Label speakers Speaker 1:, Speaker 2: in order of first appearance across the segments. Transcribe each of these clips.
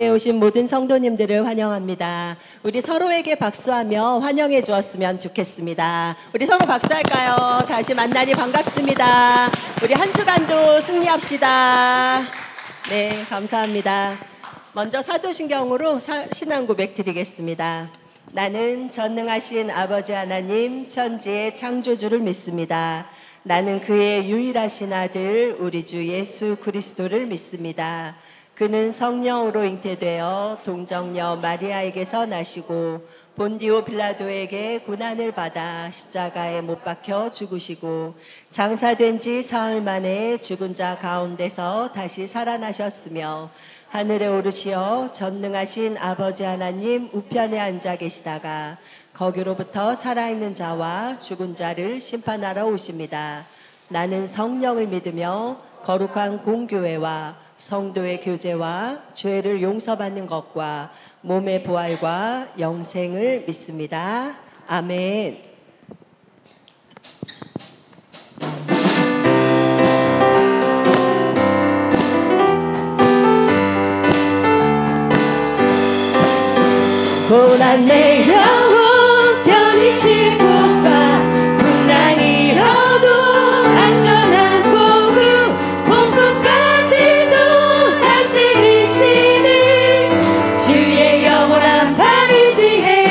Speaker 1: 오신 모든 성도님들을 환영합니다. 우리 서로에게 박수하며 환영해 주었으면 좋겠습니다. 우리 서로 박수할까요? 다시 만나니 반갑습니다. 우리 한 주간도 승리합시다. 네, 감사합니다. 먼저 사도신경으로 신앙 고백 드리겠습니다. 나는 전능하신 아버지 하나님 천지의 창조주를 믿습니다. 나는 그의 유일하신 아들 우리 주 예수 그리스도를 믿습니다. 그는 성령으로 잉태되어 동정녀 마리아에게서 나시고 본디오 빌라도에게 고난을 받아 십자가에 못 박혀 죽으시고 장사된 지 사흘 만에 죽은 자 가운데서 다시 살아나셨으며 하늘에 오르시어 전능하신 아버지 하나님 우편에 앉아 계시다가 거기로부터 살아있는 자와 죽은 자를 심판하러 오십니다. 나는 성령을 믿으며 거룩한 공교회와 성도의 교제와 죄를 용서받는 것과 몸의 부활과 영생을 믿습니다. 아멘. 고난 내 영혼 편히 쉴 곳과 풍랑이 일어도 안전한 복음 본국까지도 다스리시는 주의 영원한 바리지에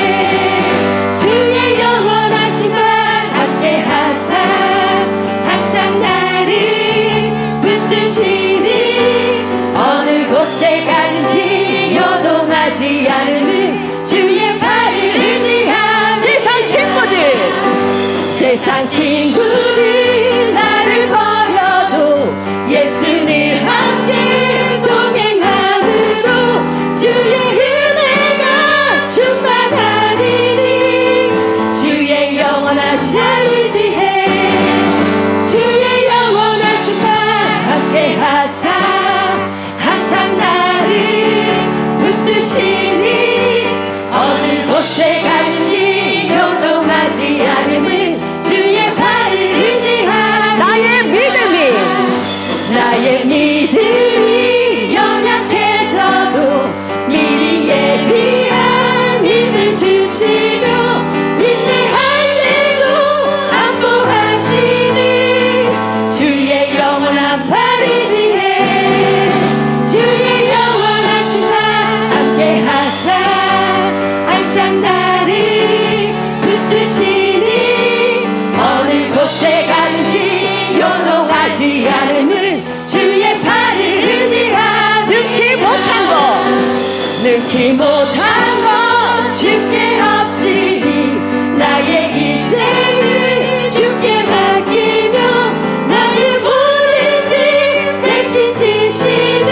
Speaker 1: 주의 영원하신 발 함께 하사 항상 나를 붙드시니 어느 곳에 가는지 요동하지 않음은 주의 발을 의지한 세상 친구들 나를 버려도 예수님 함께 동행함으로 주의 은혜가 충만하리니 주의 영원하신 의지해 주의 영원하신 발 함께 하사 항상 나를 붙드시니 어느 곳에 가는지 요동하지 않음은 주의 발을 의지한 나의 믿음이 연약해져도 미리 예비한 힘을 주시며 인내할 때도 안보하시는 주의 영원한 발 의지해 주의 영원하신 발 함께 하사 항상 나를 붙드시니 어느 곳에 가는지 요동하지 않음은 주의 발을 의지한 능치 못한 것 주께 없으니 나의 인생을 주께 맡기며 나의 모든 짐 대신 지시는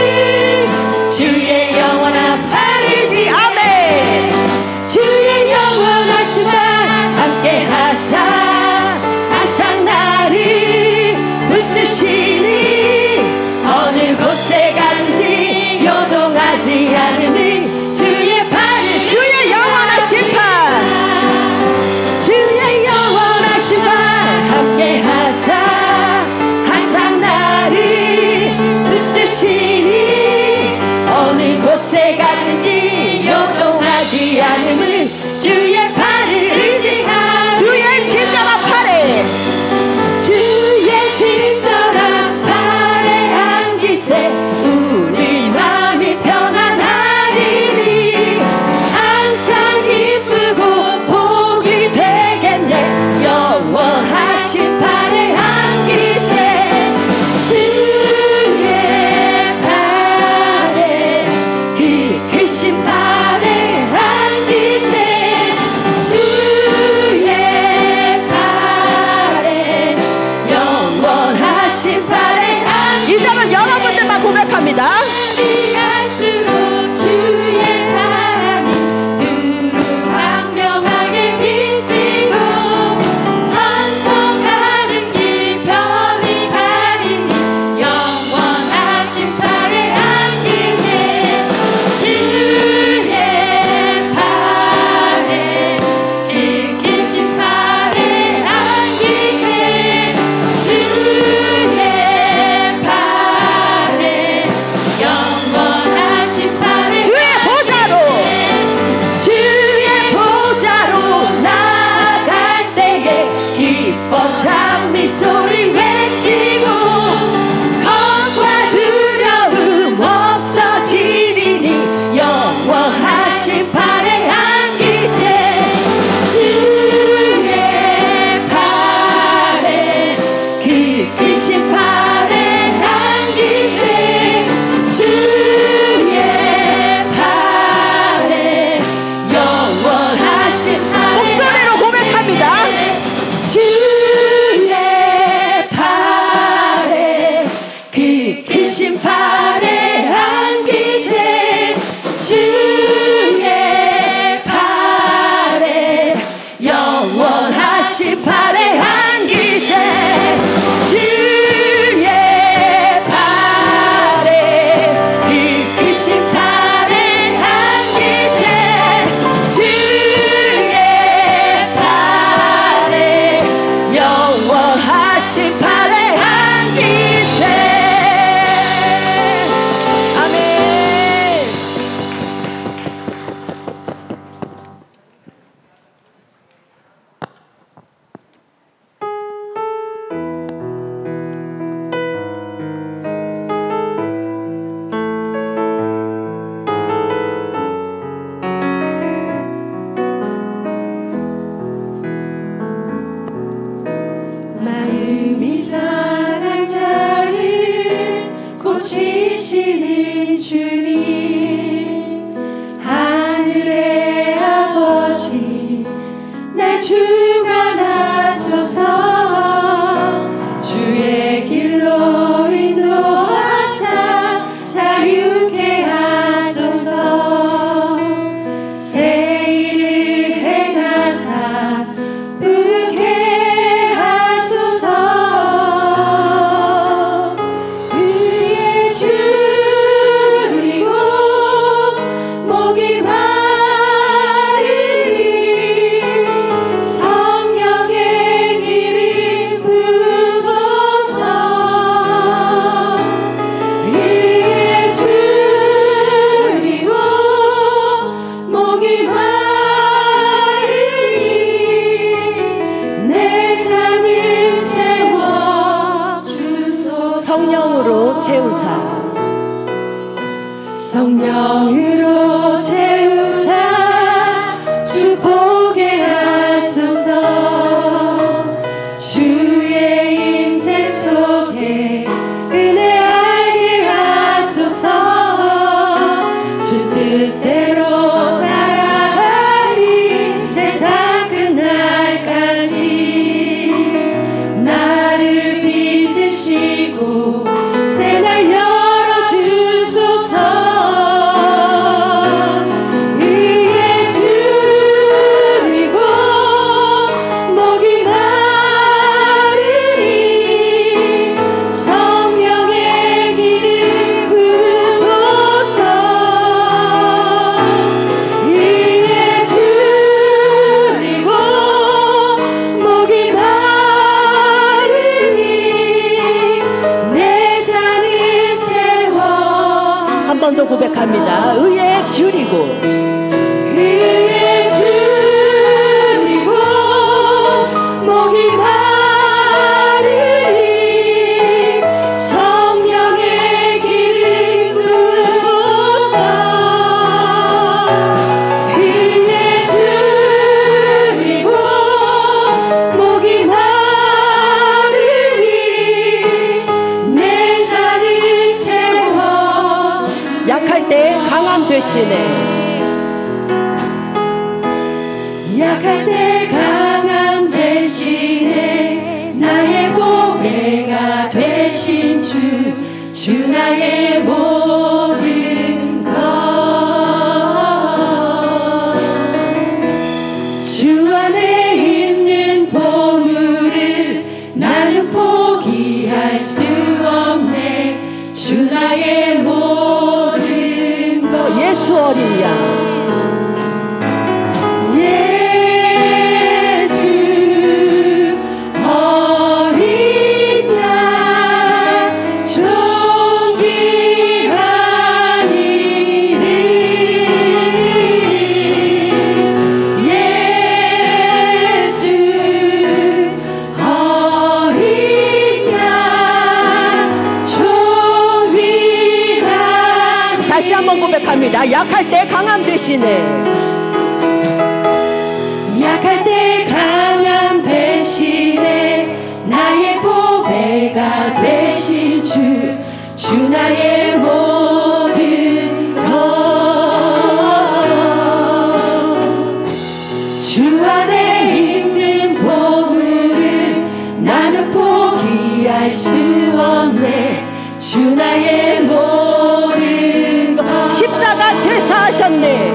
Speaker 1: 주의 영원한 발 의지 아멘 주의 영원하신 발 함께 하사 항상 나를 붙드시니 어느 곳에 가는지 요동하지 않음은 주의 발을 성령으로 채우사 성령으로 채우사 주 보게 하소서 주의 임재 속에 은혜 알게 하소서 주 뜻대로 살아가리 세상 끝날까지 나를 빚으시고 새날 열어주소서 의에 줄이고 목이 마르니 성령의 길을 부소서 의에 줄이고 목이 마르니 내 잔을 채워 한 번 더 고백합니다. 의에 줄이고 의에 줄이고 목이 마르니 성령의 길을 부소서 의에 줄이고 목이 마르니 내 잔을 채워 약할 때 강함 되시네 약할 때 강함 대신에 나의 보배가 되신 주 나의 모든 것 주 안에 있는 보물을 나는 포기할 수 없네 주 나의 모든 것 예수 어린 양 다시 한번 고백합니다. 약할 때 강함 되시네 약할 때 강함 대신에 나의 보배가 되신 주 나의 모든 것 주 안에 있는 보물을 나는 포기할 수 없네 주 나의 모든 것 십자가 죄사하셨네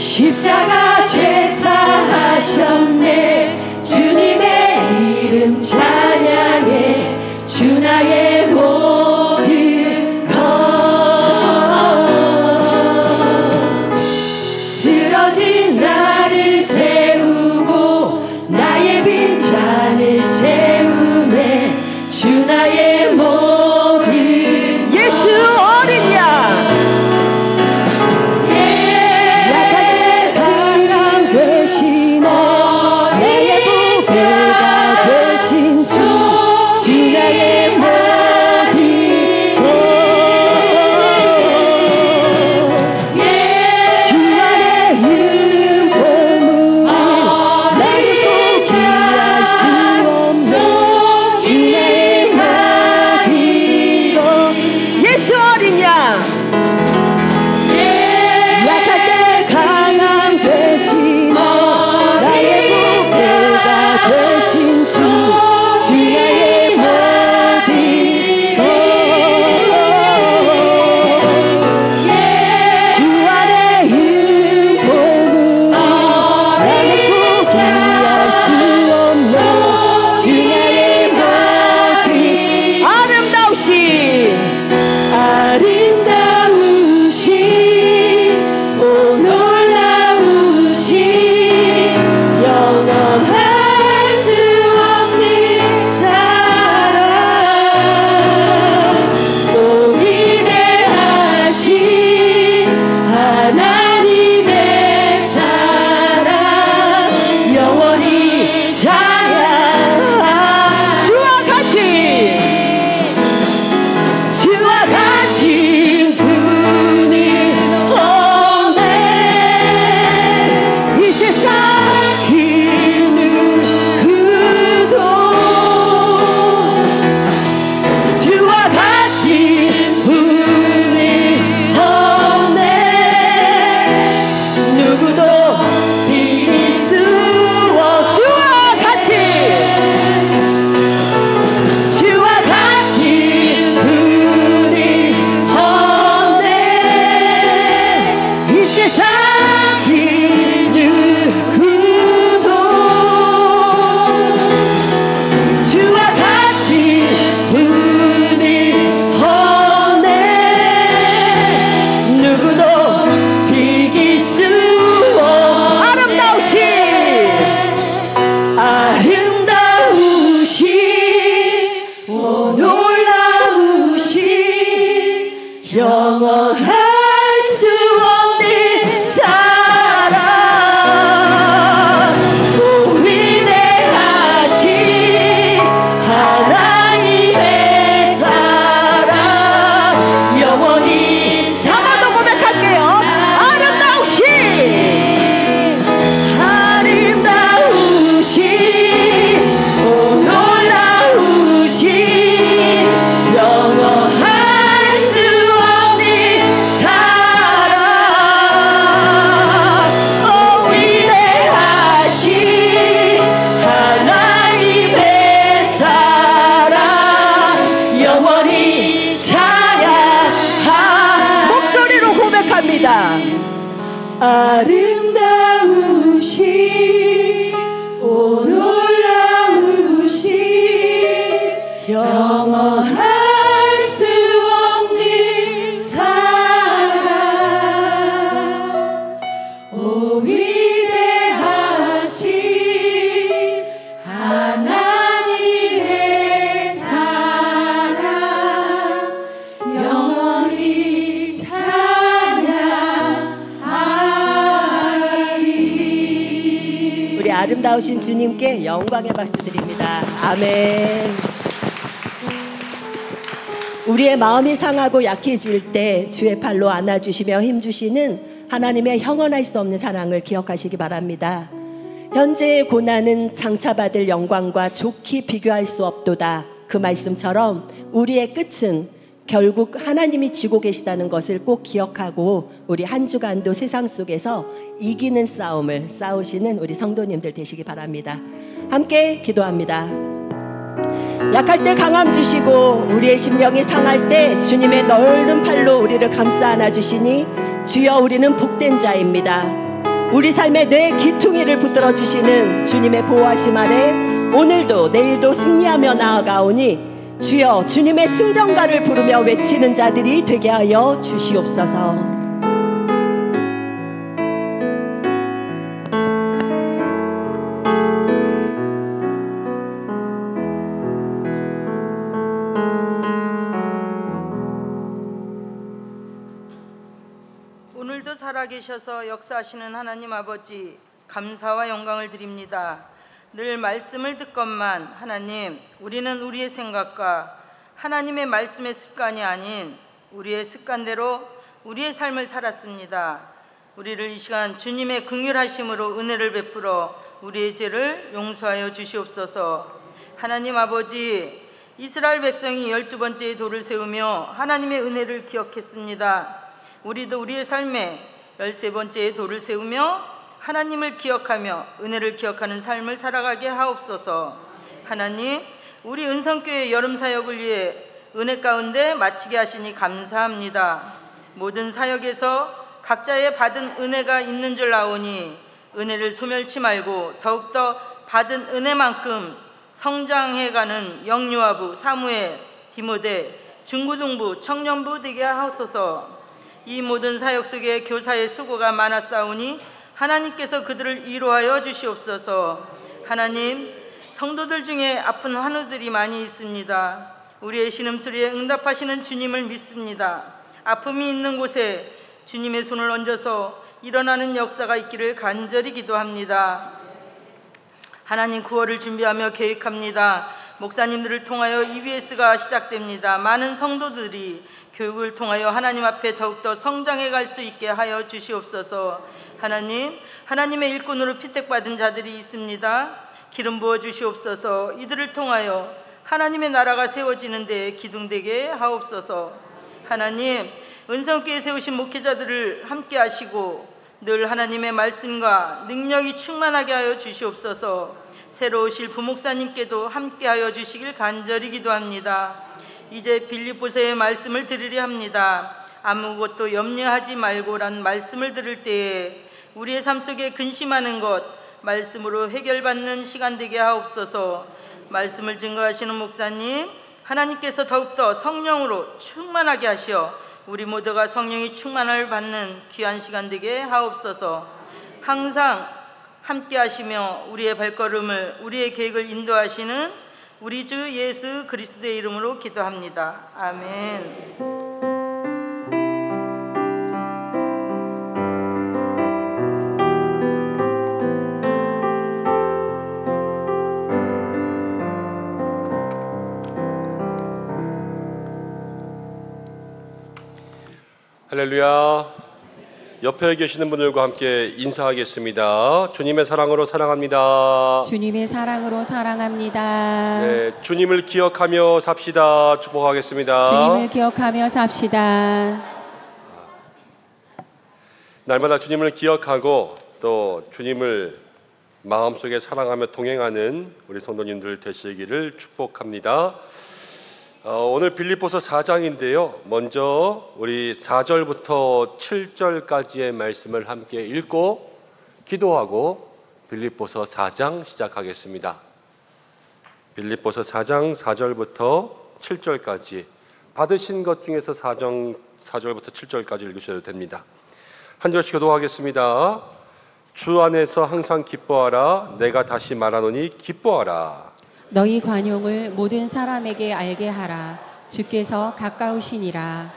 Speaker 1: 십자가 죄사하셨네 주님의 이름 찬양해 주 나의 모든 것 쓰러진 나를 세우고 나의 빈잔을 채우네 주 나의 모든 예수 어린 양 그리 험해 누구도 비길 수 아름다우신 오 놀라우신 영원할 수 없는 사랑 오 위대하신 하나님의 사랑 영원히 잡아도 고백할게요. 아름다우신 오 놀라우신 영원할 수 없는 사랑 오 위대하신 하나님의 사랑 영원히 찬양하 목소리로 고백합니다. 아름다우신 오 놀라우신 영원할 수 없는 사랑 오 위대하신 하나님의 사랑 영원히 찬양하리. 우리 아름다우신 주님께 영광의 박수 드립니다. 아멘. 우리의 마음이 상하고 약해질 때 주의 팔로 안아주시며 힘주시는 하나님의 영원할 수 없는 사랑을 기억하시기 바랍니다. 현재의 고난은 장차받을 영광과 좋게 비교할 수 없도다. 그 말씀처럼 우리의 끝은 결국 하나님이 쥐고 계시다는 것을 꼭 기억하고 우리 한 주간도 세상 속에서 이기는 싸움을 싸우시는 우리 성도님들 되시기 바랍니다. 함께 기도합니다. 약할 때 강함 주시고 우리의 심령이 상할 때 주님의 넓은 팔로 우리를 감싸 안아주시니 주여 우리는 복된 자입니다. 우리 삶의 뇌 기퉁이를 붙들어 주시는 주님의 보호하심 아래 오늘도 내일도 승리하며 나아가오니 주여 주님의 승전가를 부르며 외치는 자들이 되게 하여 주시옵소서.
Speaker 2: 오늘도 살아계셔서 역사하시는 하나님 아버지 감사와 영광을 드립니다. 늘 말씀을 듣건만 하나님 우리는 우리의 생각과 하나님의 말씀의 습관이 아닌 우리의 습관대로 우리의 삶을 살았습니다. 우리를 이 시간 주님의 긍휼하심으로 은혜를 베풀어 우리의 죄를 용서하여 주시옵소서. 하나님 아버지 이스라엘 백성이 12번째의 돌을 세우며 하나님의 은혜를 기억했습니다. 우리도 우리의 삶에 13번째의 돌을 세우며 하나님을 기억하며 은혜를 기억하는 삶을 살아가게 하옵소서. 하나님 우리 은성교회 여름 사역을 위해 은혜 가운데 마치게 하시니 감사합니다. 모든 사역에서 각자의 받은 은혜가 있는 줄 아오니 은혜를 소멸치 말고 더욱더 받은 은혜만큼 성장해가는 영유아부, 사무엘, 디모데, 중고등부, 청년부 되게 하옵소서. 이 모든 사역 속에 교사의 수고가 많았사오니 하나님께서 그들을 위로하여 주시옵소서. 하나님 성도들 중에 아픈 환우들이 많이 있습니다. 우리의 신음소리에 응답하시는 주님을 믿습니다. 아픔이 있는 곳에 주님의 손을 얹어서 일어나는 역사가 있기를 간절히 기도합니다. 하나님 구월을 준비하며 계획합니다. 목사님들을 통하여 EBS가 시작됩니다. 많은 성도들이 교육을 통하여 하나님 앞에 더욱더 성장해 갈 수 있게 하여 주시옵소서. 하나님, 하나님의 일꾼으로 피택받은 자들이 있습니다. 기름 부어 주시옵소서. 이들을 통하여 하나님의 나라가 세워지는 데 기둥되게 하옵소서. 하나님, 은성교회 세우신 목회자들을 함께 하시고 늘 하나님의 말씀과 능력이 충만하게 하여 주시옵소서. 새로 오실 부목사님께도 함께 하여 주시길 간절히 기도합니다. 이제 빌립보서의 말씀을 들으려 합니다. 아무것도 염려하지 말고란 말씀을 들을 때에 우리의 삶 속에 근심하는 것 말씀으로 해결받는 시간 되게 하옵소서. 말씀을 증거하시는 목사님, 하나님께서 더욱더 성령으로 충만하게 하시어 우리 모두가 성령이 충만을 받는 귀한 시간 되게 하옵소서. 항상 함께 하시며 우리의 발걸음을, 우리의 계획을 인도하시는 우리 주 예수 그리스도의 이름으로 기도합니다. 아멘.
Speaker 3: 할렐루야. 옆에 계시는 분들과 함께 인사하겠습니다. 주님의 사랑으로 사랑합니다.
Speaker 4: 주님의 사랑으로 사랑합니다.
Speaker 3: 네, 주님을 기억하며 삽시다. 축복하겠습니다.
Speaker 4: 주님을 기억하며 삽시다.
Speaker 3: 날마다 주님을 기억하고 또 주님을 마음속에 사랑하며 동행하는 우리 성도님들 되시기를 축복합니다. 오늘 빌립보서 4장인데요. 먼저 우리 4절부터 7절까지의 말씀을 함께 읽고 기도하고 빌립보서 4장 시작하겠습니다. 빌립보서 4장 4절부터 7절까지 받으신 것 중에서 4절부터 7절까지 읽으셔도 됩니다. 한 절씩 기도하겠습니다. 주 안에서 항상 기뻐하라. 내가 다시 말하노니 기뻐하라.
Speaker 4: 너희 관용을 모든 사람에게 알게 하라. 주께서 가까우시니라.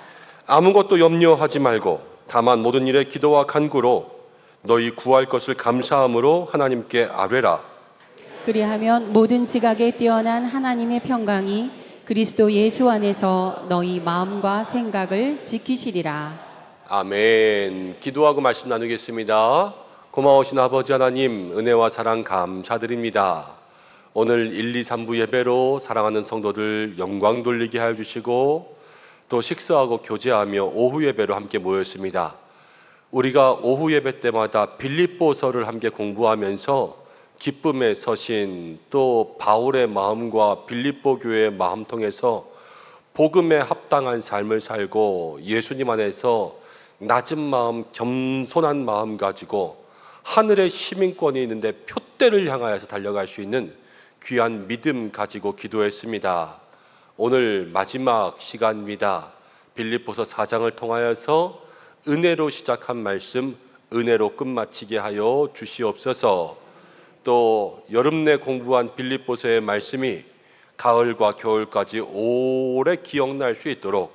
Speaker 3: 아무것도 염려하지 말고 다만 모든 일에 기도와 간구로 너희 구할 것을 감사함으로 하나님께 아뢰라.
Speaker 4: 그리하면 모든 지각에 뛰어난 하나님의 평강이 그리스도 예수 안에서 너희 마음과 생각을 지키시리라.
Speaker 3: 아멘. 기도하고 말씀 나누겠습니다. 고마우신 아버지 하나님, 은혜와 사랑 감사드립니다. 오늘 1, 2, 3부 예배로 사랑하는 성도들 영광 돌리게 하여 주시고 또 식사하고 교제하며 오후 예배로 함께 모였습니다. 우리가 오후 예배 때마다 빌립보서를 함께 공부하면서 기쁨의 서신 또 바울의 마음과 빌립보 교회의 마음 통해서 복음에 합당한 삶을 살고 예수님 안에서 낮은 마음, 겸손한 마음 가지고 하늘의 시민권이 있는데 표대를 향하여서 달려갈 수 있는 귀한 믿음 가지고 기도했습니다. 오늘 마지막 시간입니다. 빌립보서 4장을 통하여서 은혜로 시작한 말씀 은혜로 끝마치게 하여 주시옵소서. 또 여름 내 공부한 빌립보서의 말씀이 가을과 겨울까지 오래 기억날 수 있도록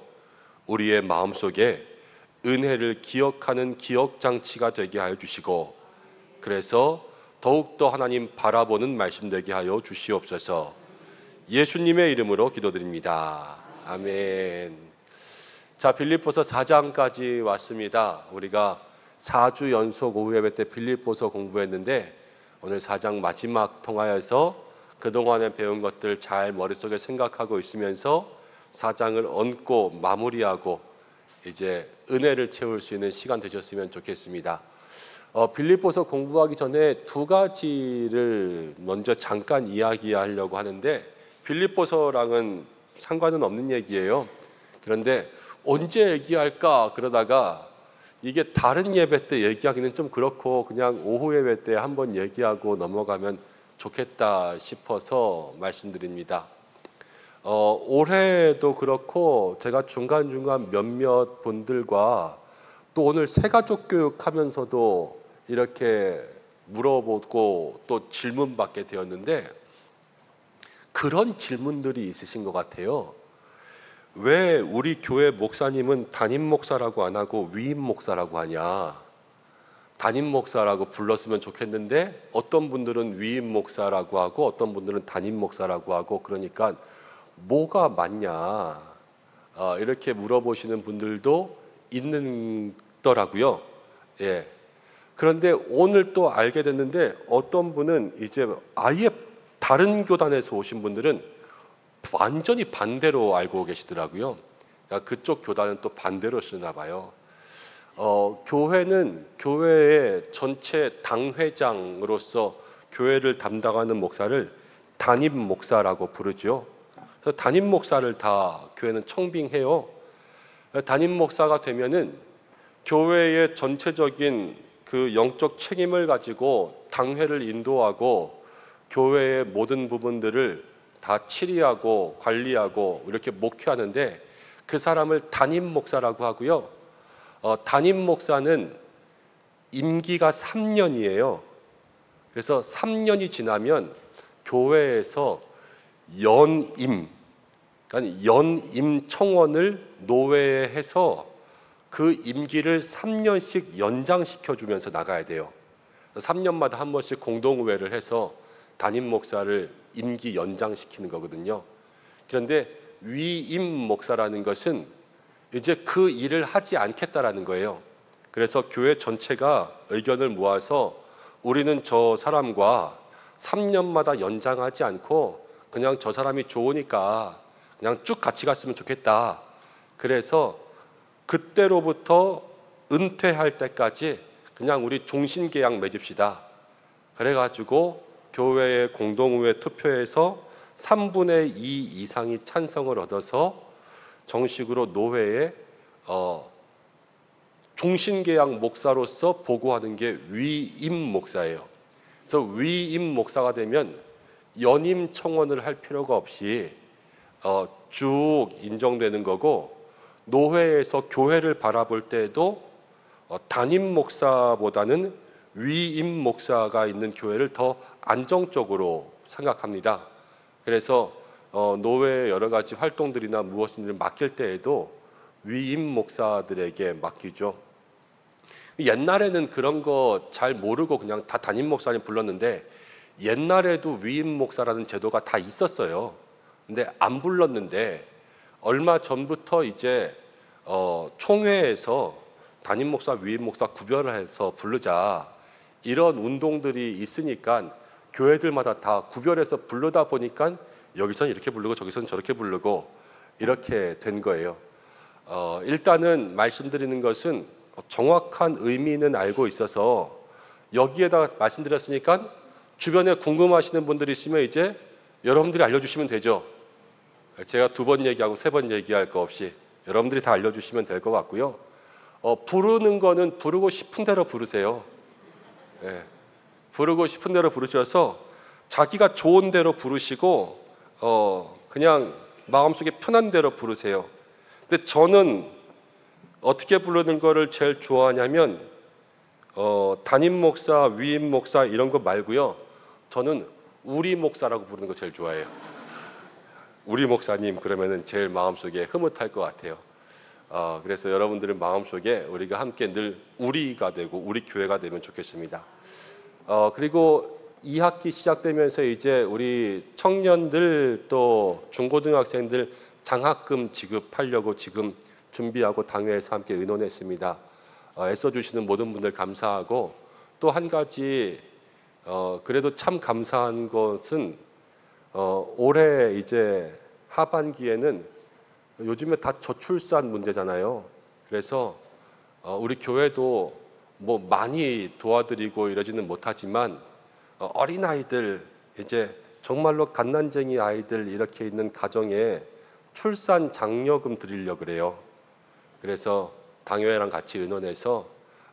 Speaker 3: 우리의 마음속에 은혜를 기억하는 기억장치가 되게 하여 주시고 그래서 더욱더 하나님 바라보는 말씀 되게 하여 주시옵소서. 예수님의 이름으로 기도드립니다. 아멘. 자, 빌립보서 4장까지 왔습니다. 우리가 4주 연속 오후 예배 때 빌립보서 공부했는데 오늘 4장 마지막 통하여서 그동안에 배운 것들 잘 머릿속에 생각하고 있으면서 4장을 얹고 마무리하고 이제 은혜를 채울 수 있는 시간 되셨으면 좋겠습니다. 빌립보서 공부하기 전에 두 가지를 먼저 잠깐 이야기하려고 하는데 빌립보서랑은 상관은 없는 얘기예요. 그런데 언제 얘기할까 그러다가 이게 다른 예배 때 얘기하기는 좀 그렇고 그냥 오후 예배 때 한번 얘기하고 넘어가면 좋겠다 싶어서 말씀드립니다. 올해도 그렇고 제가 중간중간 몇몇 분들과 또 오늘 새가족 교육하면서도 이렇게 물어보고 또 질문받게 되었는데 그런 질문들이 있으신 것 같아요. 왜 우리 교회 목사님은 담임 목사라고 안 하고 위임 목사라고 하냐? 담임 목사라고 불렀으면 좋겠는데 어떤 분들은 위임 목사라고 하고 어떤 분들은 담임 목사라고 하고 그러니까 뭐가 맞냐? 이렇게 물어보시는 분들도 있더라고요. 예. 그런데 오늘 또 알게 됐는데 어떤 분은 이제 아예 다른 교단에서 오신 분들은 완전히 반대로 알고 계시더라고요. 그러니까 그쪽 교단은 또 반대로 쓰나 봐요. 교회는 교회의 전체 당회장으로서 교회를 담당하는 목사를 담임 목사라고 부르죠. 그래서 담임 목사를 다 교회는 청빙해요. 담임 목사가 되면은 교회의 전체적인 그 영적 책임을 가지고 당회를 인도하고 교회의 모든 부분들을 다 치리하고 관리하고 이렇게 목회하는데 그 사람을 담임 목사라고 하고요. 담임 목사는 임기가 3년이에요. 그래서 3년이 지나면 교회에서 연임, 그러니까 연임 청원을 노회에 해서 그 임기를 3년씩 연장시켜 주면서 나가야 돼요. 3년마다 한 번씩 공동의회를 해서 담임 목사를 임기 연장시키는 거거든요. 그런데 위임 목사라는 것은 이제 그 일을 하지 않겠다라는 거예요. 그래서 교회 전체가 의견을 모아서 우리는 저 사람과 3년마다 연장하지 않고 그냥 저 사람이 좋으니까 그냥 쭉 같이 갔으면 좋겠다. 그래서 그때로부터 은퇴할 때까지 그냥 우리 종신계약 맺읍시다. 그래가지고 교회의 공동의회 투표에서 3분의 2 이상이 찬성을 얻어서 정식으로 노회에 종신계약 목사로서 보고하는 게 위임 목사예요. 그래서 위임 목사가 되면 연임 청원을 할 필요가 없이 쭉 인정되는 거고, 노회에서 교회를 바라볼 때에도 담임 목사보다는 위임 목사가 있는 교회를 더 안정적으로 생각합니다. 그래서 노회의 여러 가지 활동들이나 무엇인지를 맡길 때에도 위임 목사들에게 맡기죠. 옛날에는 그런 거 잘 모르고 그냥 다 담임 목사님 불렀는데, 옛날에도 위임 목사라는 제도가 다 있었어요. 근데 안 불렀는데 얼마 전부터 이제 총회에서 담임 목사, 위임 목사 구별을 해서 부르자, 이런 운동들이 있으니까 교회들마다 다 구별해서 부르다 보니까 여기서는 이렇게 부르고 저기서는 저렇게 부르고 이렇게 된 거예요. 일단은 말씀드리는 것은 정확한 의미는 알고 있어서 여기에다가 말씀드렸으니까 주변에 궁금하시는 분들이 있으면 이제 여러분들이 알려주시면 되죠. 제가 2번 얘기하고 3번 얘기할 거 없이 여러분들이 다 알려주시면 될 것 같고요. 부르는 거는 부르고 싶은 대로 부르세요. 예, 부르고 싶은 대로 부르셔서 자기가 좋은 대로 부르시고 그냥 마음속에 편한 대로 부르세요. 근데 저는 어떻게 부르는 거를 제일 좋아하냐면 담임 목사, 위임 목사 이런 거 말고요. 저는 우리 목사라고 부르는 거 제일 좋아해요. 우리 목사님 그러면은 제일 마음속에 흐뭇할 것 같아요. 그래서 여러분들의 마음속에 우리가 함께 늘 우리가 되고 우리 교회가 되면 좋겠습니다. 그리고 2학기 시작되면서 이제 우리 청년들 또 중고등학생들 장학금 지급하려고 지금 준비하고 당회에서 함께 의논했습니다. 애써주시는 모든 분들 감사하고, 또 한 가지 그래도 참 감사한 것은 올해 이제 하반기에는 요즘에 다 저출산 문제잖아요. 그래서 우리 교회도 뭐 많이 도와드리고 이러지는 못하지만 어린아이들, 이제 정말로 갓난쟁이 아이들 이렇게 있는 가정에 출산 장려금 드리려고 그래요. 그래서 당회랑 같이 의논해서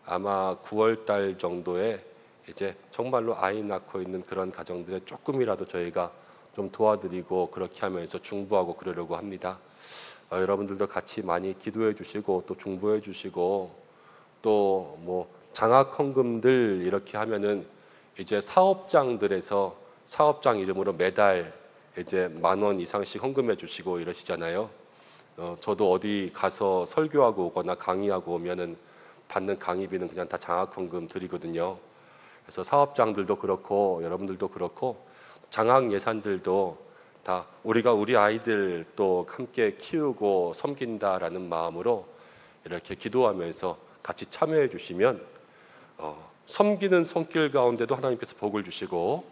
Speaker 3: 아마 9월 달 정도에 이제 정말로 아이 낳고 있는 그런 가정들에 조금이라도 저희가 좀 도와드리고 그렇게 하면서 중보하고 그러려고 합니다. 여러분들도 같이 많이 기도해 주시고 또 중보해 주시고, 또 뭐 장학 헌금들 이렇게 하면은 이제 사업장들에서 사업장 이름으로 매달 이제 10,000원 이상씩 헌금해 주시고 이러시잖아요. 저도 어디 가서 설교하고 오거나 강의하고 오면은 받는 강의비는 그냥 다 장학 헌금 드리거든요. 그래서 사업장들도 그렇고 여러분들도 그렇고 장학 예산들도 다 우리가 우리 아이들 또 함께 키우고 섬긴다라는 마음으로 이렇게 기도하면서 같이 참여해 주시면 섬기는 손길 가운데도 하나님께서 복을 주시고,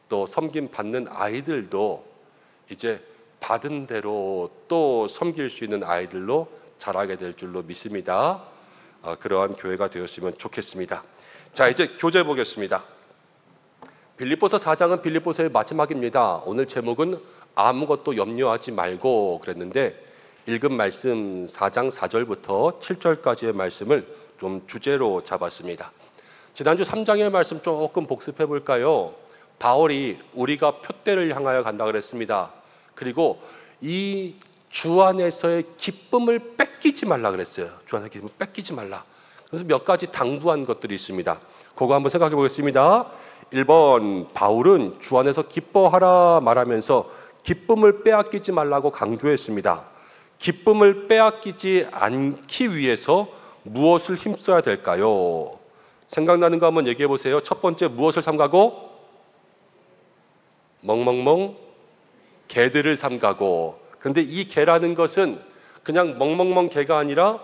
Speaker 3: 또 섬김 받는 아이들도 이제 받은 대로 또 섬길 수 있는 아이들로 자라게 될 줄로 믿습니다. 그러한 교회가 되었으면 좋겠습니다. 자, 이제 교재 보겠습니다. 빌립보서 4장은 빌립보서의 마지막입니다. 오늘 제목은 아무것도 염려하지 말고 그랬는데, 읽은 말씀 4장 4절부터 7절까지의 말씀을 좀 주제로 잡았습니다. 지난주 3장의 말씀 조금 복습해 볼까요? 바울이 우리가 표대를 향하여 간다 그랬습니다. 그리고 이 주 안에서의 기쁨을 뺏기지 말라 그랬어요. 주 안에서 기쁨을 뺏기지 말라. 그래서 몇 가지 당부한 것들이 있습니다. 그거 한번 생각해 보겠습니다. 1번, 바울은 주 안에서 기뻐하라 말하면서 기쁨을 빼앗기지 말라고 강조했습니다. 기쁨을 빼앗기지 않기 위해서 무엇을 힘써야 될까요? 생각나는 거 한번 얘기해 보세요. 첫 번째, 무엇을 삼가고? 멍멍멍 개들을 삼가고. 그런데 이 개라는 것은 그냥 멍멍멍 개가 아니라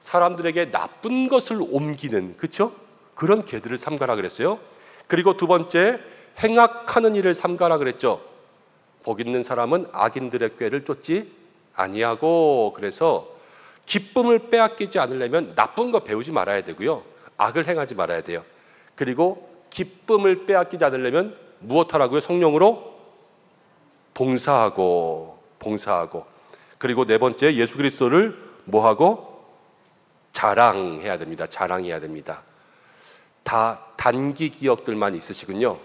Speaker 3: 사람들에게 나쁜 것을 옮기는, 그렇죠? 그런 개들을 삼가라 그랬어요. 그리고 두 번째, 행악하는 일을 삼가라 그랬죠. 복 있는 사람은 악인들의 꾀를 쫓지 아니하고. 그래서 기쁨을 빼앗기지 않으려면 나쁜 거 배우지 말아야 되고요, 악을 행하지 말아야 돼요. 그리고 기쁨을 빼앗기지 않으려면 무엇하라고요? 성령으로 봉사하고. 그리고 네 번째, 예수 그리스도를 뭐하고? 자랑해야 됩니다. 자랑해야 됩니다. 다 단기 기억들만 있으시군요.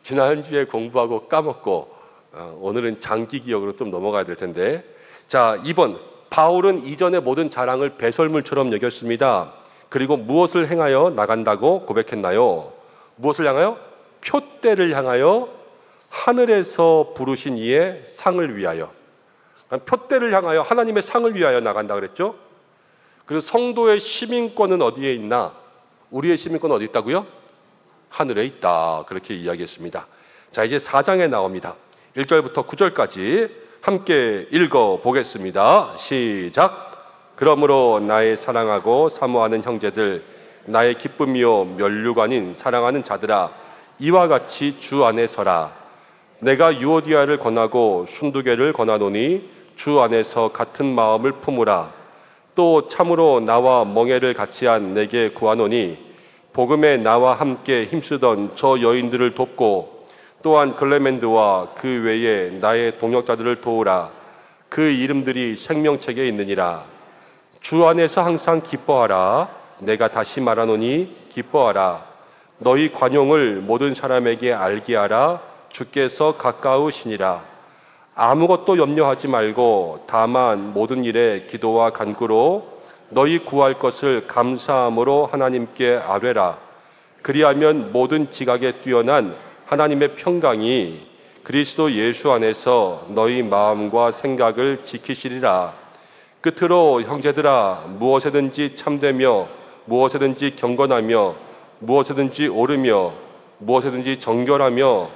Speaker 3: 지난주에 공부하고 까먹고 오늘은 장기 기억으로 좀 넘어가야 될 텐데. 자, 2번, 바울은 이전의 모든 자랑을 배설물처럼 여겼습니다. 그리고 무엇을 행하여 나간다고 고백했나요? 무엇을 향하여? 표대를 향하여 하늘에서 부르신 이의 상을 위하여. 표대를 향하여 하나님의 상을 위하여 나간다 그랬죠. 그리고 성도의 시민권은 어디에 있나? 우리의 시민권은 어디 있다고요? 하늘에 있다. 그렇게 이야기했습니다. 자, 이제 4장에 나옵니다. 1절부터 9절까지 함께 읽어보겠습니다. 시작. 그러므로 나의 사랑하고 사모하는 형제들, 나의 기쁨이요 면류관인 사랑하는 자들아, 이와 같이 주 안에 서라. 내가 유오디아를 권하고 순두개를 권하노니 주 안에서 같은 마음을 품으라. 또 참으로 나와 멍에를 같이한 내게 구하노니 복음에 나와 함께 힘쓰던 저 여인들을 돕고 또한 글레멘드와 그 외에 나의 동역자들을 도우라. 그 이름들이 생명책에 있느니라. 주 안에서 항상 기뻐하라. 내가 다시 말하노니 기뻐하라. 너희 관용을 모든 사람에게 알게 하라. 주께서 가까우시니라. 아무것도 염려하지 말고 다만 모든 일에 기도와 간구로 너희 구할 것을 감사함으로 하나님께 아뢰라. 그리하면 모든 지각에 뛰어난 하나님의 평강이 그리스도 예수 안에서 너희 마음과 생각을 지키시리라. 끝으로 형제들아, 무엇에든지 참되며 무엇에든지 경건하며 무엇에든지 옳으며 무엇에든지 정결하며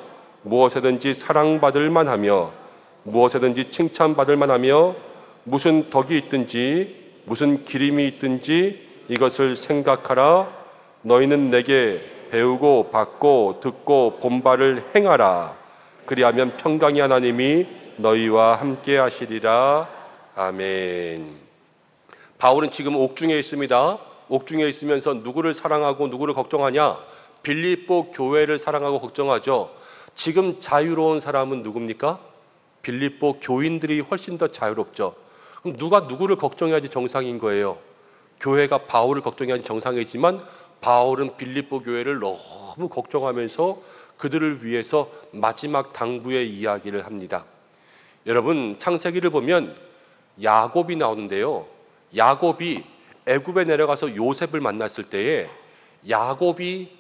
Speaker 3: 무엇에든지 사랑받을 만하며 무엇에든지 칭찬받을 만하며 무슨 덕이 있든지 무슨 기림이 있든지 이것을 생각하라. 너희는 내게 배우고 받고 듣고 본바를 행하라. 그리하면 평강의 하나님이 너희와 함께 하시리라. 아멘. 바울은 지금 옥중에 있습니다. 옥중에 있으면서 누구를 사랑하고 누구를 걱정하냐? 빌립보 교회를 사랑하고 걱정하죠. 지금 자유로운 사람은 누굽니까? 빌립보 교인들이 훨씬 더 자유롭죠. 그럼 누가 누구를 걱정해야지 정상인 거예요? 교회가 바울을 걱정해야지 정상이지만 바울은 빌립보 교회를 너무 걱정하면서 그들을 위해서 마지막 당부의 이야기를 합니다. 여러분, 창세기를 보면 야곱이 나오는데요, 야곱이 애굽에 내려가서 요셉을 만났을 때에 야곱이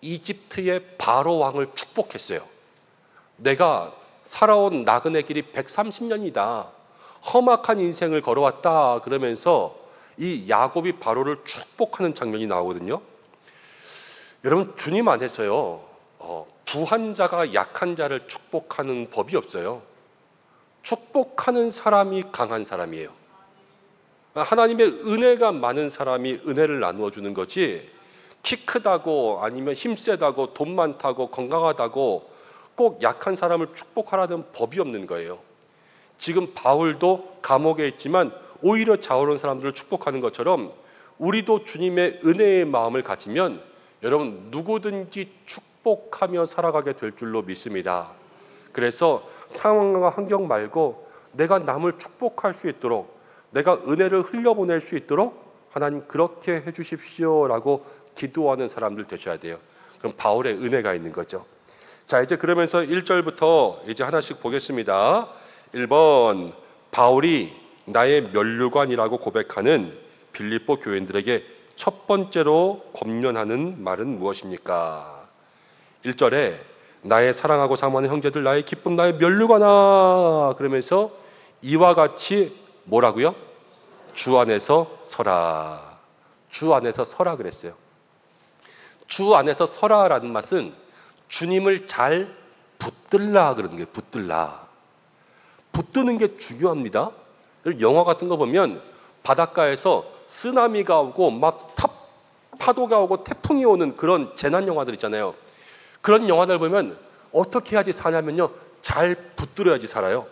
Speaker 3: 이집트의 바로 왕을 축복했어요. 내가 살아온 나그네 길이 130년이다. 험악한 인생을 걸어왔다. 그러면서 이 야곱이 바로를 축복하는 장면이 나오거든요. 여러분, 주님 안에서요, 부한 자가 약한 자를 축복하는 법이 없어요. 축복하는 사람이 강한 사람이에요. 하나님의 은혜가 많은 사람이 은혜를 나누어 주는 거지, 키 크다고 아니면 힘 세다고 돈 많다고 건강하다고 꼭 약한 사람을 축복하라는 법이 없는 거예요. 지금 바울도 감옥에 있지만 오히려 자유로운 사람들을 축복하는 것처럼 우리도 주님의 은혜의 마음을 가지면 여러분, 누구든지 축복하며 살아가게 될 줄로 믿습니다. 그래서 상황과 환경 말고 내가 남을 축복할 수 있도록, 내가 은혜를 흘려보낼 수 있도록 하나님 그렇게 해주십시오라고 기도하는 사람들 되셔야 돼요. 그럼 바울의 은혜가 있는 거죠. 자, 이제 그러면서 1절부터 이제 하나씩 보겠습니다. 1번, 바울이 나의 면류관이라고 고백하는 빌립보 교인들에게 첫 번째로 권면하는 말은 무엇입니까? 1절에 나의 사랑하고 사모하는 형제들, 나의 기쁨, 나의 면류관아, 그러면서 이와 같이 뭐라고요? 주 안에서 서라. 주 안에서 서라 그랬어요. 주 안에서 서라라는 맛은 주님을 잘 붙들라 그러는 거예요. 붙들라. 붙드는 게 중요합니다. 영화 같은 거 보면 바닷가에서 쓰나미가 오고 막 파도가 오고 태풍이 오는 그런 재난 영화들 있잖아요. 그런 영화들 보면 어떻게 해야지 사냐면요, 잘 붙들어야지 살아요.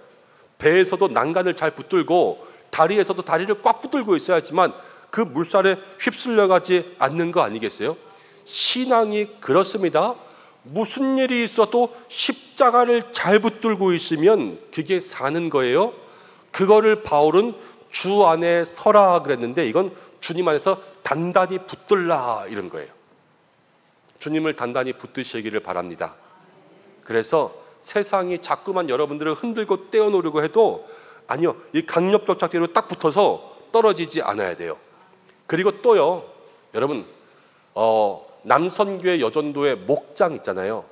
Speaker 3: 배에서도 난간을 잘 붙들고 다리에서도 다리를 꽉 붙들고 있어야지만 그 물살에 휩쓸려가지 않는 거 아니겠어요? 신앙이 그렇습니다. 무슨 일이 있어도 십자가를 잘 붙들고 있으면 그게 사는 거예요. 그거를 바울은 주 안에 서라 그랬는데, 이건 주님 안에서 단단히 붙들라 이런 거예요. 주님을 단단히 붙드시기를 바랍니다. 그래서 세상이 자꾸만 여러분들을 흔들고 떼어놓으려고 해도 아니요, 이 강력적착대로 딱 붙어서 떨어지지 않아야 돼요. 그리고 또요, 여러분, 남선교회 여전도의 목장 있잖아요.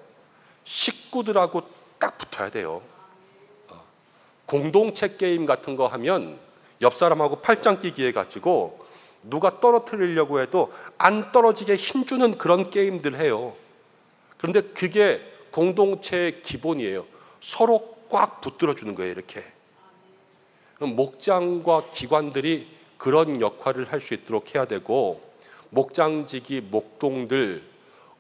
Speaker 3: 식구들하고 딱 붙어야 돼요. 공동체 게임 같은 거 하면 옆 사람하고 팔짱 끼기 해가지고 누가 떨어뜨리려고 해도 안 떨어지게 힘주는 그런 게임들 해요. 그런데 그게 공동체의 기본이에요. 서로 꽉 붙들어주는 거예요. 이렇게. 목장과 기관들이 그런 역할을 할 수 있도록 해야 되고, 목장지기 목동들,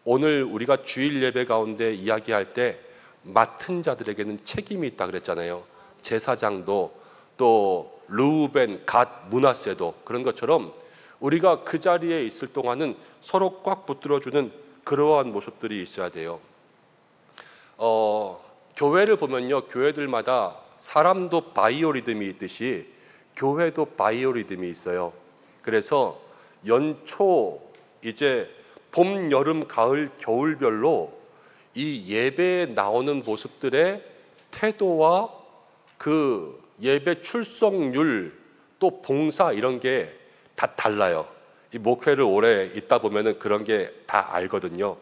Speaker 3: 오늘 우리가 주일 예배 가운데 이야기할 때 맡은 자들에게는 책임이 있다 그랬잖아요. 제사장도 또 르우벤, 갓, 므낫세도 그런 것처럼 우리가 그 자리에 있을 동안은 서로 꽉 붙들어주는 그러한 모습들이 있어야 돼요. 교회를 보면요, 교회들마다 사람도 바이오리듬이 있듯이 교회도 바이오리듬이 있어요. 그래서 연초 이제 봄, 여름, 가을, 겨울별로 이 예배에 나오는 모습들의 태도와 그 예배 출석률 또 봉사 이런 게 다 달라요. 이 목회를 오래 있다 보면은 그런 게 다 알거든요.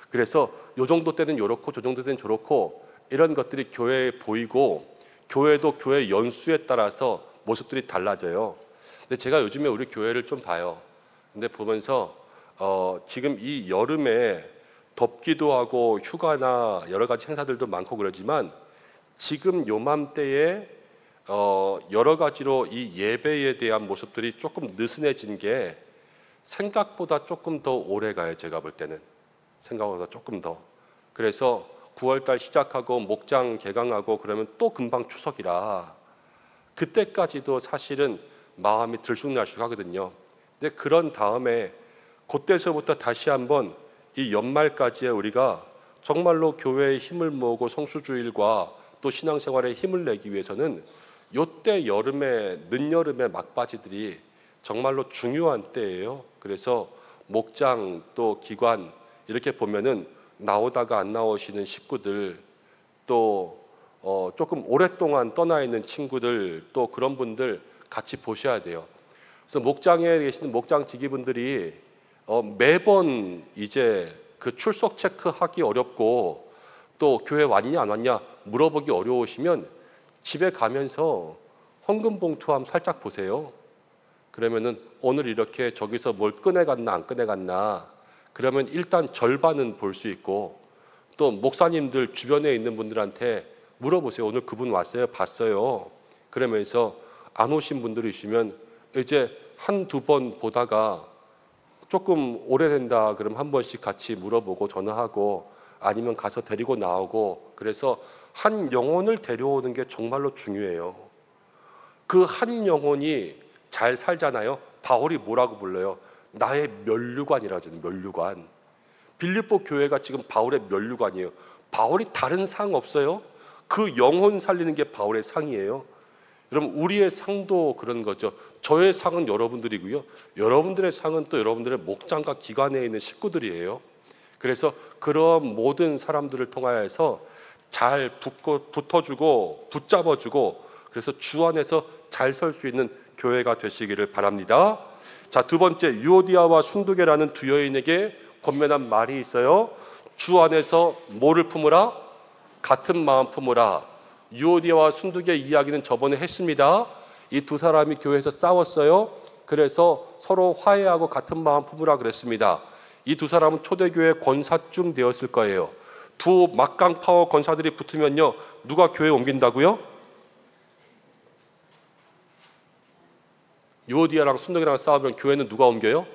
Speaker 3: 그래서 요 정도 때는 요렇고 저 정도 때는 저렇고 이런 것들이 교회에 보이고, 교회도 교회 연수에 따라서 모습들이 달라져요. 근데 제가 요즘에 우리 교회를 좀 봐요. 근데 보면서 지금 이 여름에 덥기도 하고 휴가나 여러 가지 행사들도 많고 그러지만 지금 요맘때에 여러 가지로 이 예배에 대한 모습들이 조금 느슨해진 게 생각보다 조금 더 오래 가요. 제가 볼 때는 생각보다 조금 더. 그래서 9월달 시작하고 목장 개강하고 그러면 또 금방 추석이라 그때까지도 사실은 마음이 들쑥날쑥하거든요. 근데 그런 다음에 그때서부터 다시 한번 이 연말까지에 우리가 정말로 교회의 힘을 모으고 성수주일과 또 신앙생활에 힘을 내기 위해서는 요때 여름에, 늦여름의 막바지들이 정말로 중요한 때예요. 그래서 목장 또 기관 이렇게 보면은 나오다가 안 나오시는 식구들, 또 조금 오랫동안 떠나 있는 친구들, 또 그런 분들 같이 보셔야 돼요. 그래서 목장에 계시는 목장 지기분들이 매번 이제 그 출석 체크하기 어렵고 또 교회 왔냐 안 왔냐 물어보기 어려우시면 집에 가면서 헌금 봉투 한번 살짝 보세요. 그러면은 오늘 이렇게 저기서 뭘 꺼내갔나 안 꺼내갔나, 그러면 일단 절반은 볼 수 있고, 또 목사님들 주변에 있는 분들한테 물어보세요. 오늘 그분 왔어요? 봤어요? 그러면서 안 오신 분들이 있으면 이제 한두 번 보다가 조금 오래된다 그럼 한 번씩 같이 물어보고 전화하고 아니면 가서 데리고 나오고, 그래서 한 영혼을 데려오는 게 정말로 중요해요. 그 한 영혼이 잘 살잖아요. 바울이 뭐라고 불러요? 나의 면류관이라고 하잖아요. 면류관. 빌립보 교회가 지금 바울의 면류관이에요. 바울이 다른 상 없어요. 그 영혼 살리는 게 바울의 상이에요. 여러분, 우리의 상도 그런 거죠. 저의 상은 여러분들이고요, 여러분들의 상은 또 여러분들의 목장과 기관에 있는 식구들이에요. 그래서 그런 모든 사람들을 통하여서 잘 붙어주고 붙잡아주고, 그래서 주 안에서 잘 설 수 있는 교회가 되시기를 바랍니다. 자, 두 번째, 유오디아와 순두계라는 두 여인에게 권면한 말이 있어요. 주 안에서 뭐를 품으라? 같은 마음 품으라. 유오디아와 순두계 이야기는 저번에 했습니다. 이 두 사람이 교회에서 싸웠어요. 그래서 서로 화해하고 같은 마음 품으라 그랬습니다. 이 두 사람은 초대교회 권사쯤 되었을 거예요. 두 막강 파워 권사들이 붙으면요, 누가 교회 옮긴다고요? 유오디아랑 순두계랑 싸우면 교회는 누가 옮겨요?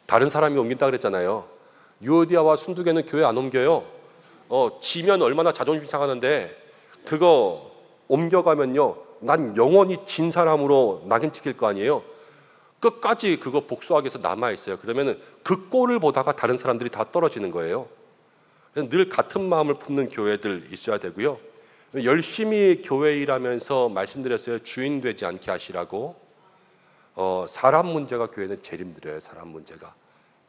Speaker 3: 다른 사람이 옮긴다 그랬잖아요. 유오디아와 순두계는 교회 안 옮겨요. 지면 얼마나 자존심 상하는데 그거 옮겨가면요, 난 영원히 진 사람으로 낙인 찍힐 거 아니에요. 끝까지 그거 복수하기 위해서 남아있어요. 그러면 그 꼴을 보다가 다른 사람들이 다 떨어지는 거예요. 늘 같은 마음을 품는 교회들 있어야 되고요. 열심히 교회 일하면서 말씀드렸어요. 주인 되지 않게 하시라고. 사람 문제가 교회는 제일 힘들어요. 사람 문제가.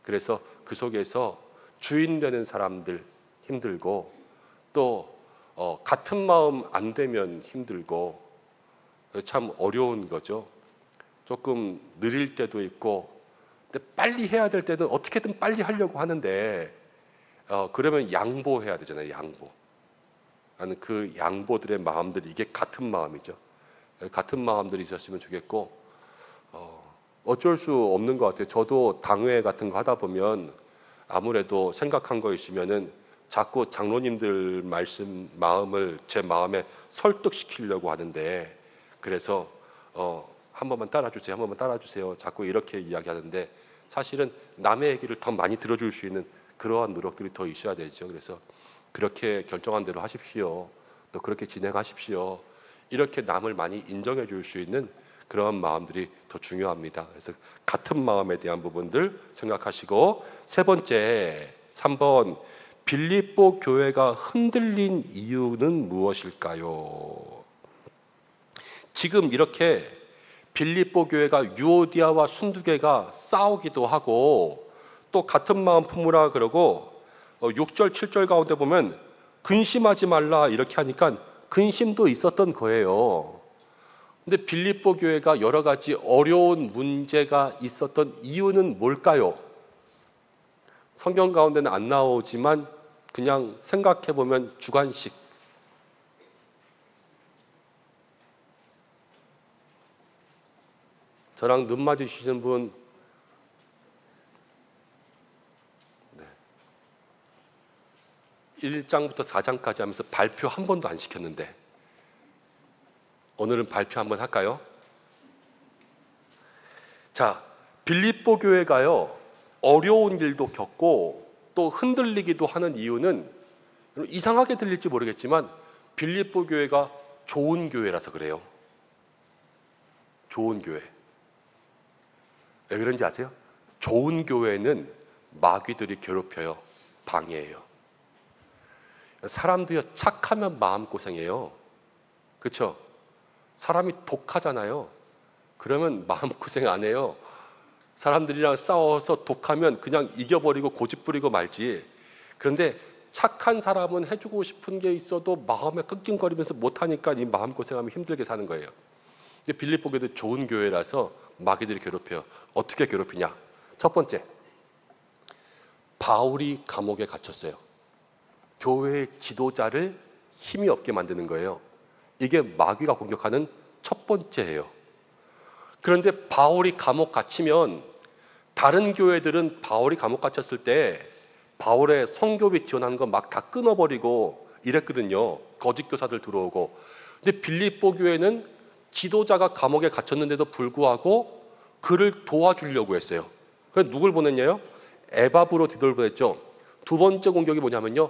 Speaker 3: 그래서 그 속에서 주인 되는 사람들 힘들고, 또 같은 마음 안 되면 힘들고, 참 어려운 거죠. 조금 느릴 때도 있고, 근데 빨리 해야 될 때는 어떻게든 빨리 하려고 하는데, 그러면 양보해야 되잖아요. 양보. 나는 그 양보들의 마음들이, 이게 같은 마음이죠. 같은 마음들이 있었으면 좋겠고, 어쩔 수 없는 것 같아요. 저도 당회 같은 거 하다 보면 아무래도 생각한 거 있으면은 자꾸 장로님들 말씀 마음을 제 마음에 설득시키려고 하는데, 그래서 한 번만 따라주세요, 한 번만 따라주세요, 자꾸 이렇게 이야기하는데, 사실은 남의 얘기를 더 많이 들어줄 수 있는 그러한 노력들이 더 있어야 되죠. 그래서 그렇게 결정한 대로 하십시오, 또 그렇게 진행하십시오, 이렇게 남을 많이 인정해 줄 수 있는 그런 마음들이 더 중요합니다. 그래서 같은 마음에 대한 부분들 생각하시고, 세 번째, 3번, 빌립보 교회가 흔들린 이유는 무엇일까요? 지금 이렇게 빌립보 교회가 유오디아와 순두계가 싸우기도 하고, 또 같은 마음 품으라 그러고, 6절 7절 가운데 보면 근심하지 말라 이렇게 하니까 근심도 있었던 거예요. 근데 빌립보 교회가 여러 가지 어려운 문제가 있었던 이유는 뭘까요? 성경 가운데는 안 나오지만 그냥 생각해 보면 주관식. 저랑 눈 마주치시는 분, 네. 1장부터 4장까지 하면서 발표 한 번도 안 시켰는데 오늘은 발표 한번 할까요? 자, 빌립보 교회가요, 어려운 일도 겪고 또 흔들리기도 하는 이유는, 이상하게 들릴지 모르겠지만 빌립보 교회가 좋은 교회라서 그래요. 좋은 교회. 왜 그런지 아세요? 좋은 교회는 마귀들이 괴롭혀요. 방해해요. 사람들이 착하면 마음고생해요. 그렇죠? 사람이 독하잖아요. 그러면 마음고생 안 해요. 사람들이랑 싸워서 독하면 그냥 이겨버리고 고집부리고 말지. 그런데 착한 사람은 해주고 싶은 게 있어도 마음에 끙끙거리면서 못하니까 이 마음고생하면 힘들게 사는 거예요. 근데 빌립보 교회도 좋은 교회라서 마귀들이 괴롭혀요. 어떻게 괴롭히냐? 첫 번째, 바울이 감옥에 갇혔어요. 교회의 지도자를 힘이 없게 만드는 거예요. 이게 마귀가 공격하는 첫 번째예요. 그런데 바울이 감옥 갇히면 다른 교회들은 바울이 감옥 갇혔을 때 바울의 선교비 지원하는 거 막 다 끊어버리고 이랬거든요. 거짓 교사들 들어오고. 근데 빌립보 교회는 지도자가 감옥에 갇혔는데도 불구하고 그를 도와주려고 했어요. 그래서 누굴 보냈냐요? 에바브로 디도를 보냈죠. 두 번째 공격이 뭐냐면요,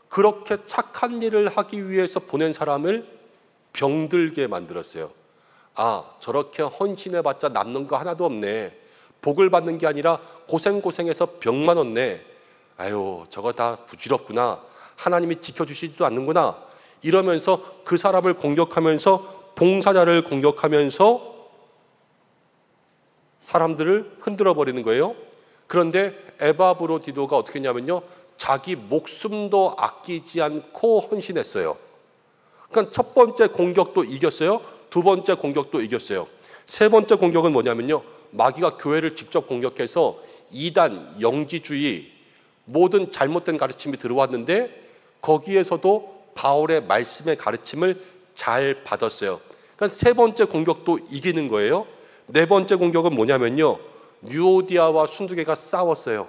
Speaker 3: 그렇게 착한 일을 하기 위해서 보낸 사람을 병들게 만들었어요. 아, 저렇게 헌신해봤자 남는 거 하나도 없네. 복을 받는 게 아니라 고생해서 병만 얻네. 아유, 저거 다 부질없구나. 하나님이 지켜주시지도 않는구나. 이러면서 그 사람을 공격하면서, 봉사자를 공격하면서 사람들을 흔들어 버리는 거예요. 그런데 에바브로디도가 어떻게 했냐면요, 자기 목숨도 아끼지 않고 헌신했어요. 그러니까 첫 번째 공격도 이겼어요. 두 번째 공격도 이겼어요. 세 번째 공격은 뭐냐면요, 마귀가 교회를 직접 공격해서 이단, 영지주의, 모든 잘못된 가르침이 들어왔는데 거기에서도 바울의 말씀의 가르침을 잘 받았어요. 그러니까 세 번째 공격도 이기는 거예요. 네 번째 공격은 뭐냐면요, 유오디아와 순두개가 싸웠어요.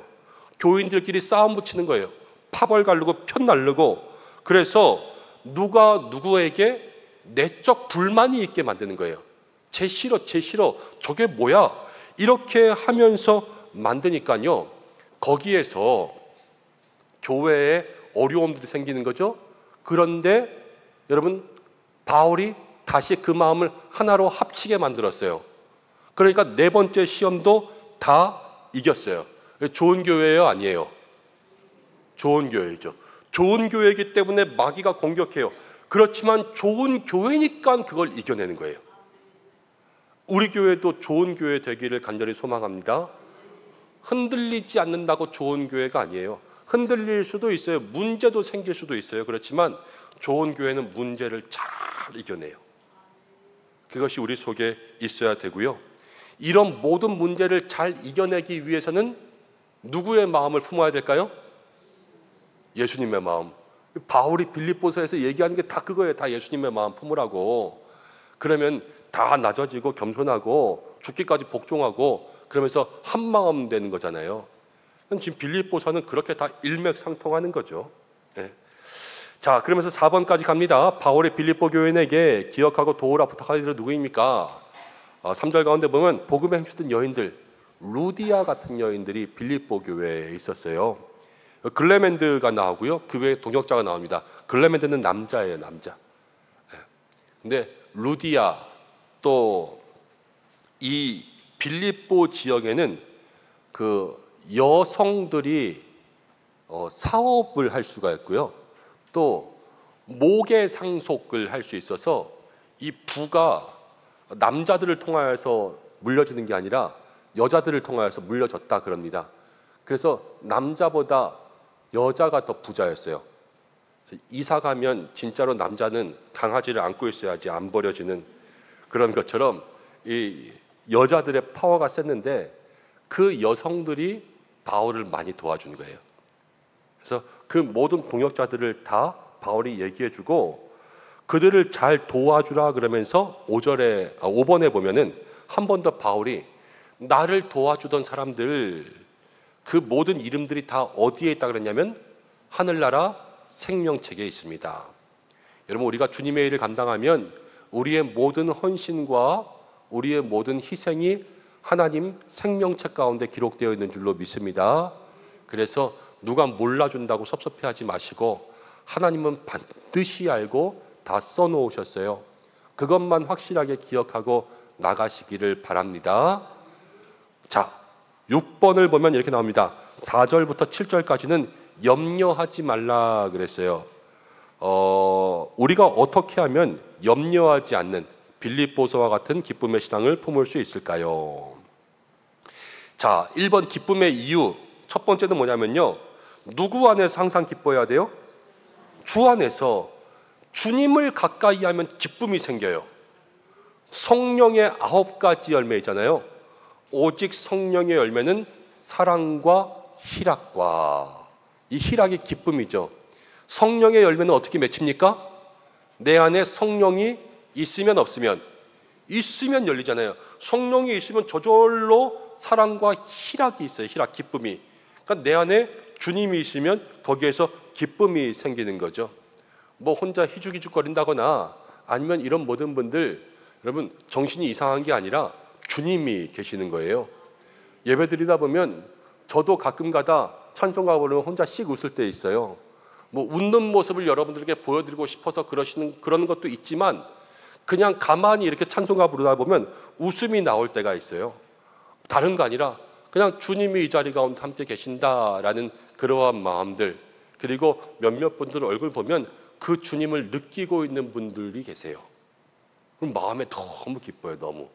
Speaker 3: 교인들끼리 싸움 붙이는 거예요. 파벌 가르고 편 나르고. 그래서 누가 누구에게 내적 불만이 있게 만드는 거예요. 쟤 싫어, 쟤 싫어, 저게 뭐야, 이렇게 하면서 만드니까요, 거기에서 교회에 어려움들이 생기는 거죠. 그런데 여러분, 바울이 다시 그 마음을 하나로 합치게 만들었어요. 그러니까 네 번째 시험도 다 이겼어요. 좋은 교회예요, 아니에요? 좋은 교회죠. 좋은 교회이기 때문에 마귀가 공격해요. 그렇지만 좋은 교회니까 그걸 이겨내는 거예요. 우리 교회도 좋은 교회 되기를 간절히 소망합니다. 흔들리지 않는다고 좋은 교회가 아니에요. 흔들릴 수도 있어요. 문제도 생길 수도 있어요. 그렇지만 좋은 교회는 문제를 잘 이겨내요. 그것이 우리 속에 있어야 되고요. 이런 모든 문제를 잘 이겨내기 위해서는 누구의 마음을 품어야 될까요? 예수님의 마음. 바울이 빌립보서에서 얘기하는 게 다 그거예요. 다 예수님의 마음 품으라고. 그러면 다 낮아지고 겸손하고 죽기까지 복종하고 그러면서 한 마음 되는 거잖아요. 지금 빌립보서는 그렇게 다 일맥상통하는 거죠. 네. 자, 그러면서 4번까지 갑니다. 바울의 빌립보 교인에게 기억하고 도우라 부탁할 이들은 누구입니까? 3절 가운데 보면 복음에 힘쓰던 여인들, 루디아 같은 여인들이 빌립보 교회에 있었어요. 글레멘드가 나오고요, 그 외에 동역자가 나옵니다. 글레멘드는 남자예요, 남자. 근데 루디아, 또 이 빌립보 지역에는 그 여성들이 사업을 할 수가 있고요, 또 모계 상속을 할 수 있어서 이 부가 남자들을 통하여서 물려주는 게 아니라 여자들을 통하여서 물려줬다 그럽니다. 그래서 남자보다 여자가 더 부자였어요. 이사 가면 진짜로 남자는 강아지를 안고 있어야지 안 버려지는 그런 것처럼 이 여자들의 파워가 셌는데 그 여성들이 바울을 많이 도와준 거예요. 그래서 그 모든 동역자들을 다 바울이 얘기해주고 그들을 잘 도와주라 그러면서 5번에 보면은 한 번 더 바울이 나를 도와주던 사람들, 그 모든 이름들이 다 어디에 있다 그랬냐면 하늘나라 생명책에 있습니다. 여러분, 우리가 주님의 일을 감당하면 우리의 모든 헌신과 우리의 모든 희생이 하나님 생명책 가운데 기록되어 있는 줄로 믿습니다. 그래서 누가 몰라준다고 섭섭해하지 마시고 하나님은 반드시 알고 다 써놓으셨어요. 그것만 확실하게 기억하고 나가시기를 바랍니다. 자, 6번을 보면 이렇게 나옵니다. 4절부터 7절까지는 염려하지 말라 그랬어요. 우리가 어떻게 하면 염려하지 않는 빌립보서와 같은 기쁨의 신앙을 품을 수 있을까요? 자, 1번 기쁨의 이유. 첫 번째는 뭐냐면요, 누구 안에서 항상 기뻐해야 돼요? 주 안에서. 주님을 가까이 하면 기쁨이 생겨요. 성령의 9가지 열매 있잖아요. 오직 성령의 열매는 사랑과 희락과, 이 희락이 기쁨이죠. 성령의 열매는 어떻게 맺힙니까? 내 안에 성령이 있으면 없으면? 있으면 열리잖아요. 성령이 있으면 저절로 사랑과 희락이 있어요. 희락, 기쁨이. 그러니까 내 안에 주님이 있으면 거기에서 기쁨이 생기는 거죠. 뭐 혼자 희죽희죽거린다거나 아니면 이런 모든 분들, 여러분 정신이 이상한 게 아니라 주님이 계시는 거예요. 예배 드리다 보면 저도 가끔 가다 찬송가 부르면 혼자 씩 웃을 때 있어요. 뭐 웃는 모습을 여러분들에게 보여드리고 싶어서 그런 것도 있지만 그냥 가만히 이렇게 찬송가 부르다 보면 웃음이 나올 때가 있어요. 다른 거 아니라 그냥 주님이 이 자리 가운데 함께 계신다라는 그러한 마음들, 그리고 몇몇 분들 얼굴 보면 그 주님을 느끼고 있는 분들이 계세요. 그럼 마음에 너무 기뻐요. 너무.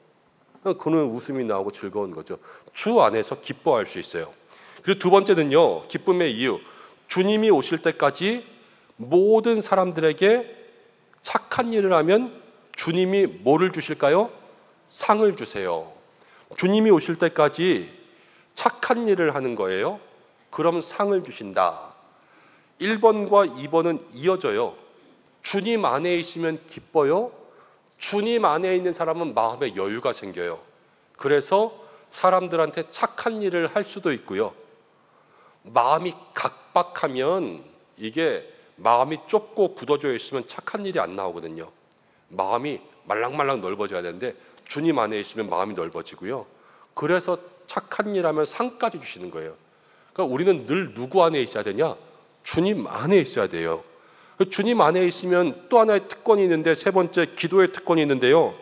Speaker 3: 그는 웃음이 나오고 즐거운 거죠. 주 안에서 기뻐할 수 있어요. 그리고 두 번째는요, 기쁨의 이유. 주님이 오실 때까지 모든 사람들에게 착한 일을 하면 주님이 뭐를 주실까요? 상을 주세요. 주님이 오실 때까지 착한 일을 하는 거예요. 그럼 상을 주신다. 1번과 2번은 이어져요. 주님 안에 있으면 기뻐요. 주님 안에 있는 사람은 마음에 여유가 생겨요. 그래서 사람들한테 착한 일을 할 수도 있고요. 마음이 각박하면, 이게 마음이 좁고 굳어져 있으면 착한 일이 안 나오거든요. 마음이 말랑말랑 넓어져야 되는데 주님 안에 있으면 마음이 넓어지고요. 그래서 착한 일 하면 상까지 주시는 거예요. 그러니까 우리는 늘 누구 안에 있어야 되냐? 주님 안에 있어야 돼요. 주님 안에 있으면 또 하나의 특권이 있는데, 세 번째 기도의 특권이 있는데요.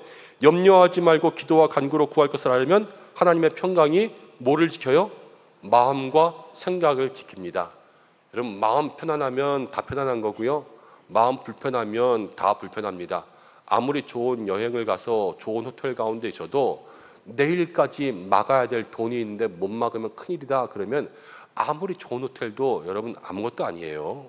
Speaker 3: 염려하지 말고 기도와 간구로 구할 것을 알면 하나님의 평강이 뭐를 지켜요? 마음과 생각을 지킵니다. 여러분, 마음 편안하면 다 편안한 거고요. 마음 불편하면 다 불편합니다. 아무리 좋은 여행을 가서 좋은 호텔 가운데 있어도 내일까지 막아야 될 돈이 있는데 못 막으면 큰일이다 그러면 아무리 좋은 호텔도 여러분 아무것도 아니에요.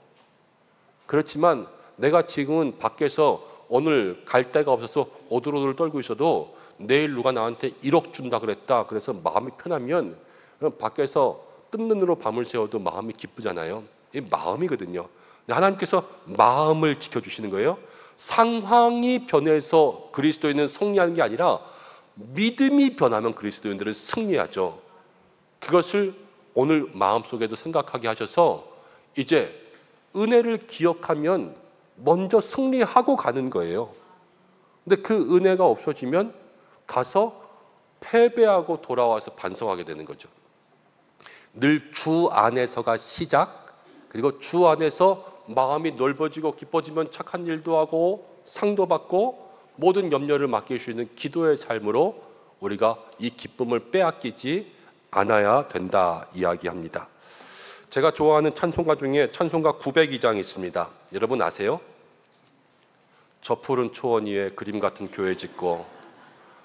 Speaker 3: 그렇지만 내가 지금은 밖에서 오늘 갈 데가 없어서 오들오들 떨고 있어도 내일 누가 나한테 1억 준다 그랬다, 그래서 마음이 편하면 밖에서 뜬 눈으로 밤을 새워도 마음이 기쁘잖아요. 이 마음이거든요. 하나님께서 마음을 지켜주시는 거예요. 상황이 변해서 그리스도인은 승리하는 게 아니라 믿음이 변하면 그리스도인들은 승리하죠. 그것을 오늘 마음속에도 생각하게 하셔서 이제 은혜를 기억하면 먼저 승리하고 가는 거예요. 근데 그 은혜가 없어지면 가서 패배하고 돌아와서 반성하게 되는 거죠. 늘 주 안에서가 시작, 그리고 주 안에서 마음이 넓어지고 기뻐지면 착한 일도 하고 상도 받고 모든 염려를 맡길 수 있는 기도의 삶으로 우리가 이 기쁨을 빼앗기지 않아야 된다 이야기합니다. 제가 좋아하는 찬송가 중에 찬송가 902장이 있습니다. 여러분 아세요? 저 푸른 초원 위에 그림 같은 교회 짓고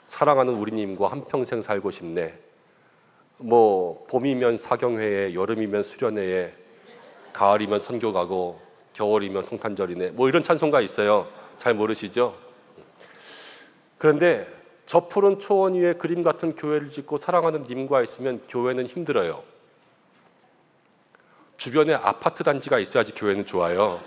Speaker 3: 사랑하는 우리님과 한평생 살고 싶네. 뭐 봄이면 사경회에, 여름이면 수련회에, 가을이면 선교 가고 겨울이면 성탄절이네. 뭐 이런 찬송가 있어요. 잘 모르시죠? 그런데 저 푸른 초원 위에 그림 같은 교회를 짓고 사랑하는 님과 있으면 교회는 힘들어요. 주변에 아파트 단지가 있어야지 교회는 좋아요.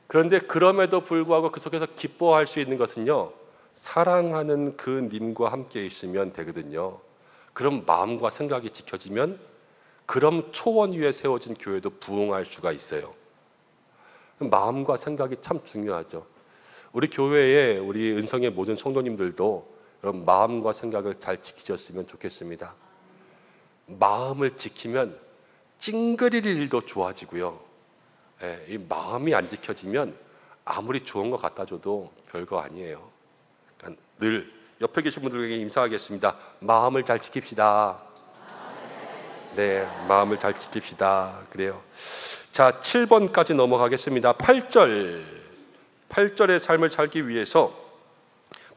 Speaker 3: 그런데 그럼에도 불구하고 그 속에서 기뻐할 수 있는 것은요, 사랑하는 그 님과 함께 있으면 되거든요. 그럼 마음과 생각이 지켜지면 그럼 초원 위에 세워진 교회도 부흥할 수가 있어요. 마음과 생각이 참 중요하죠. 우리 교회에 우리 은성의 모든 성도님들도 그런 마음과 생각을 잘 지키셨으면 좋겠습니다. 마음을 지키면 찡그릴 일도 좋아지고요. 이 마음이 안 지켜지면 아무리 좋은 거 갖다 줘도 별거 아니에요. 그러니까 늘 옆에 계신 분들에게 임사하겠습니다. 마음을 잘 지킵시다. 네, 마음을 잘 지킵시다. 그래요. 자, 7번까지 넘어가겠습니다. 8절의 삶을 살기 위해서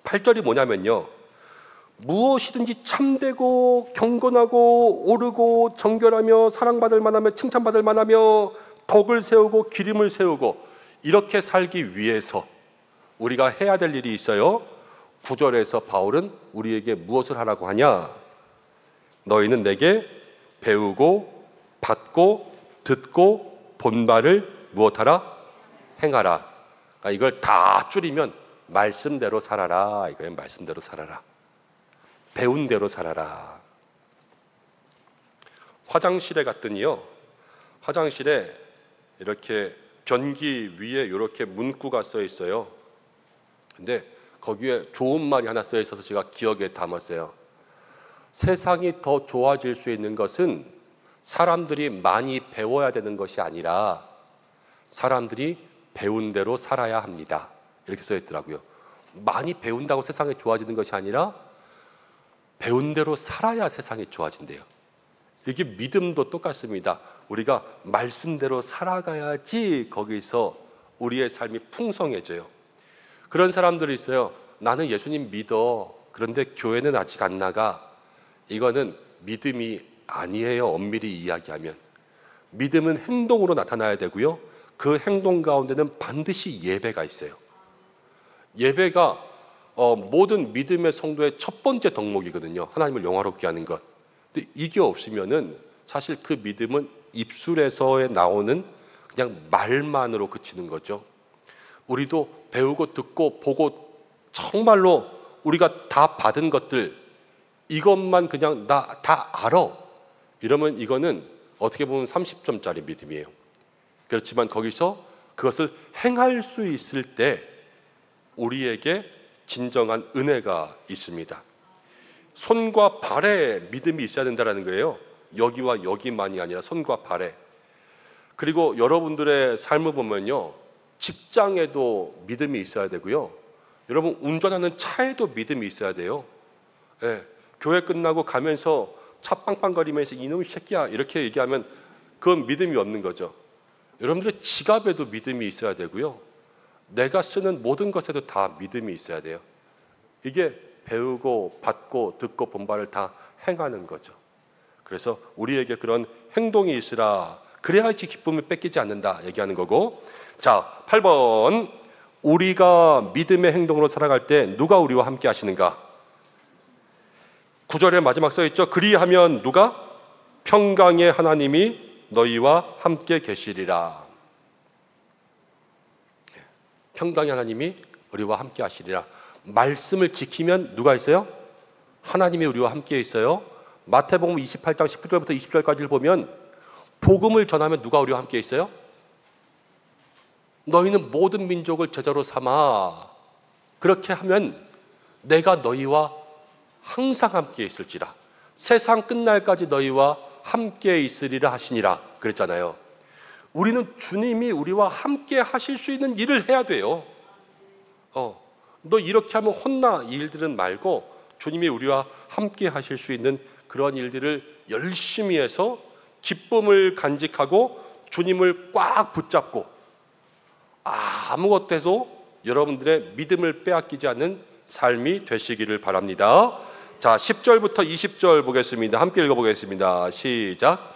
Speaker 3: 8절이 뭐냐면요, 무엇이든지 참되고 경건하고 옳고 정결하며 사랑받을 만하며 칭찬받을 만하며 덕을 세우고 기림을 세우고 이렇게 살기 위해서 우리가 해야 될 일이 있어요. 9절에서 바울은 우리에게 무엇을 하라고 하냐? 너희는 내게 배우고 받고 듣고 본 바를 무엇하라? 행하라. 그러니까 이걸 다 줄이면 말씀대로 살아라 이거예요. 말씀대로 살아라. 배운 대로 살아라. 화장실에 갔더니요, 화장실에 이렇게 변기 위에 이렇게 문구가 써 있어요. 근데 거기에 좋은 말이 하나 써 있어서 제가 기억에 담았어요. 세상이 더 좋아질 수 있는 것은 사람들이 많이 배워야 되는 것이 아니라 사람들이 배운 대로 살아야 합니다. 이렇게 써 있더라고요. 많이 배운다고 세상이 좋아지는 것이 아니라 배운 대로 살아야 세상이 좋아진대요. 이게 믿음도 똑같습니다. 우리가 말씀대로 살아가야지 거기서 우리의 삶이 풍성해져요. 그런 사람들이 있어요. 나는 예수님 믿어. 그런데 교회는 아직 안 나가. 이거는 믿음이 아니에요. 엄밀히 이야기하면 믿음은 행동으로 나타나야 되고요, 그 행동 가운데는 반드시 예배가 있어요. 예배가 모든 믿음의 성도의 첫 번째 덕목이거든요. 하나님을 영화롭게 하는 것. 근데 이게 없으면은 사실 그 믿음은 입술에서 나오는 그냥 말만으로 그치는 거죠. 우리도 배우고 듣고 보고 정말로 우리가 다 받은 것들, 이것만 그냥 나 다 알아, 이러면 이거는 어떻게 보면 30점짜리 믿음이에요. 그렇지만 거기서 그것을 행할 수 있을 때 우리에게 진정한 은혜가 있습니다. 손과 발에 믿음이 있어야 된다는 거예요. 여기와 여기만이 아니라 손과 발에. 그리고 여러분들의 삶을 보면요, 직장에도 믿음이 있어야 되고요, 여러분 운전하는 차에도 믿음이 있어야 돼요. 예, 교회 끝나고 가면서 차 빵빵거리면서 이놈의 새끼야 이렇게 얘기하면 그건 믿음이 없는 거죠. 여러분들의 지갑에도 믿음이 있어야 되고요, 내가 쓰는 모든 것에도 다 믿음이 있어야 돼요. 이게 배우고 받고 듣고 본 바를 다 행하는 거죠. 그래서 우리에게 그런 행동이 있으라, 그래야지 기쁨을 뺏기지 않는다 얘기하는 거고. 자, 8번, 우리가 믿음의 행동으로 살아갈 때 누가 우리와 함께 하시는가? 9절에 마지막 써있죠. 그리하면 누가? 평강의 하나님이 너희와 함께 계시리라. 평강의 하나님이 우리와 함께 하시리라. 말씀을 지키면 누가 있어요? 하나님이 우리와 함께 있어요. 마태복음 28장 19절부터 20절까지를 보면 복음을 전하면 누가 우리와 함께 있어요? 너희는 모든 민족을 제자로 삼아 그렇게 하면 내가 너희와 항상 함께 있을지라, 세상 끝날까지 너희와 함께 있으리라 하시니라 그랬잖아요. 우리는 주님이 우리와 함께 하실 수 있는 일을 해야 돼요. 너 이렇게 하면 혼나, 이 일들은 말고 주님이 우리와 함께 하실 수 있는 그런 일들을 열심히 해서 기쁨을 간직하고 주님을 꽉 붙잡고 아무것도 여러분들의 믿음을 빼앗기지 않는 삶이 되시기를 바랍니다. 자, 10절부터 20절 보겠습니다. 함께 읽어보겠습니다. 시작.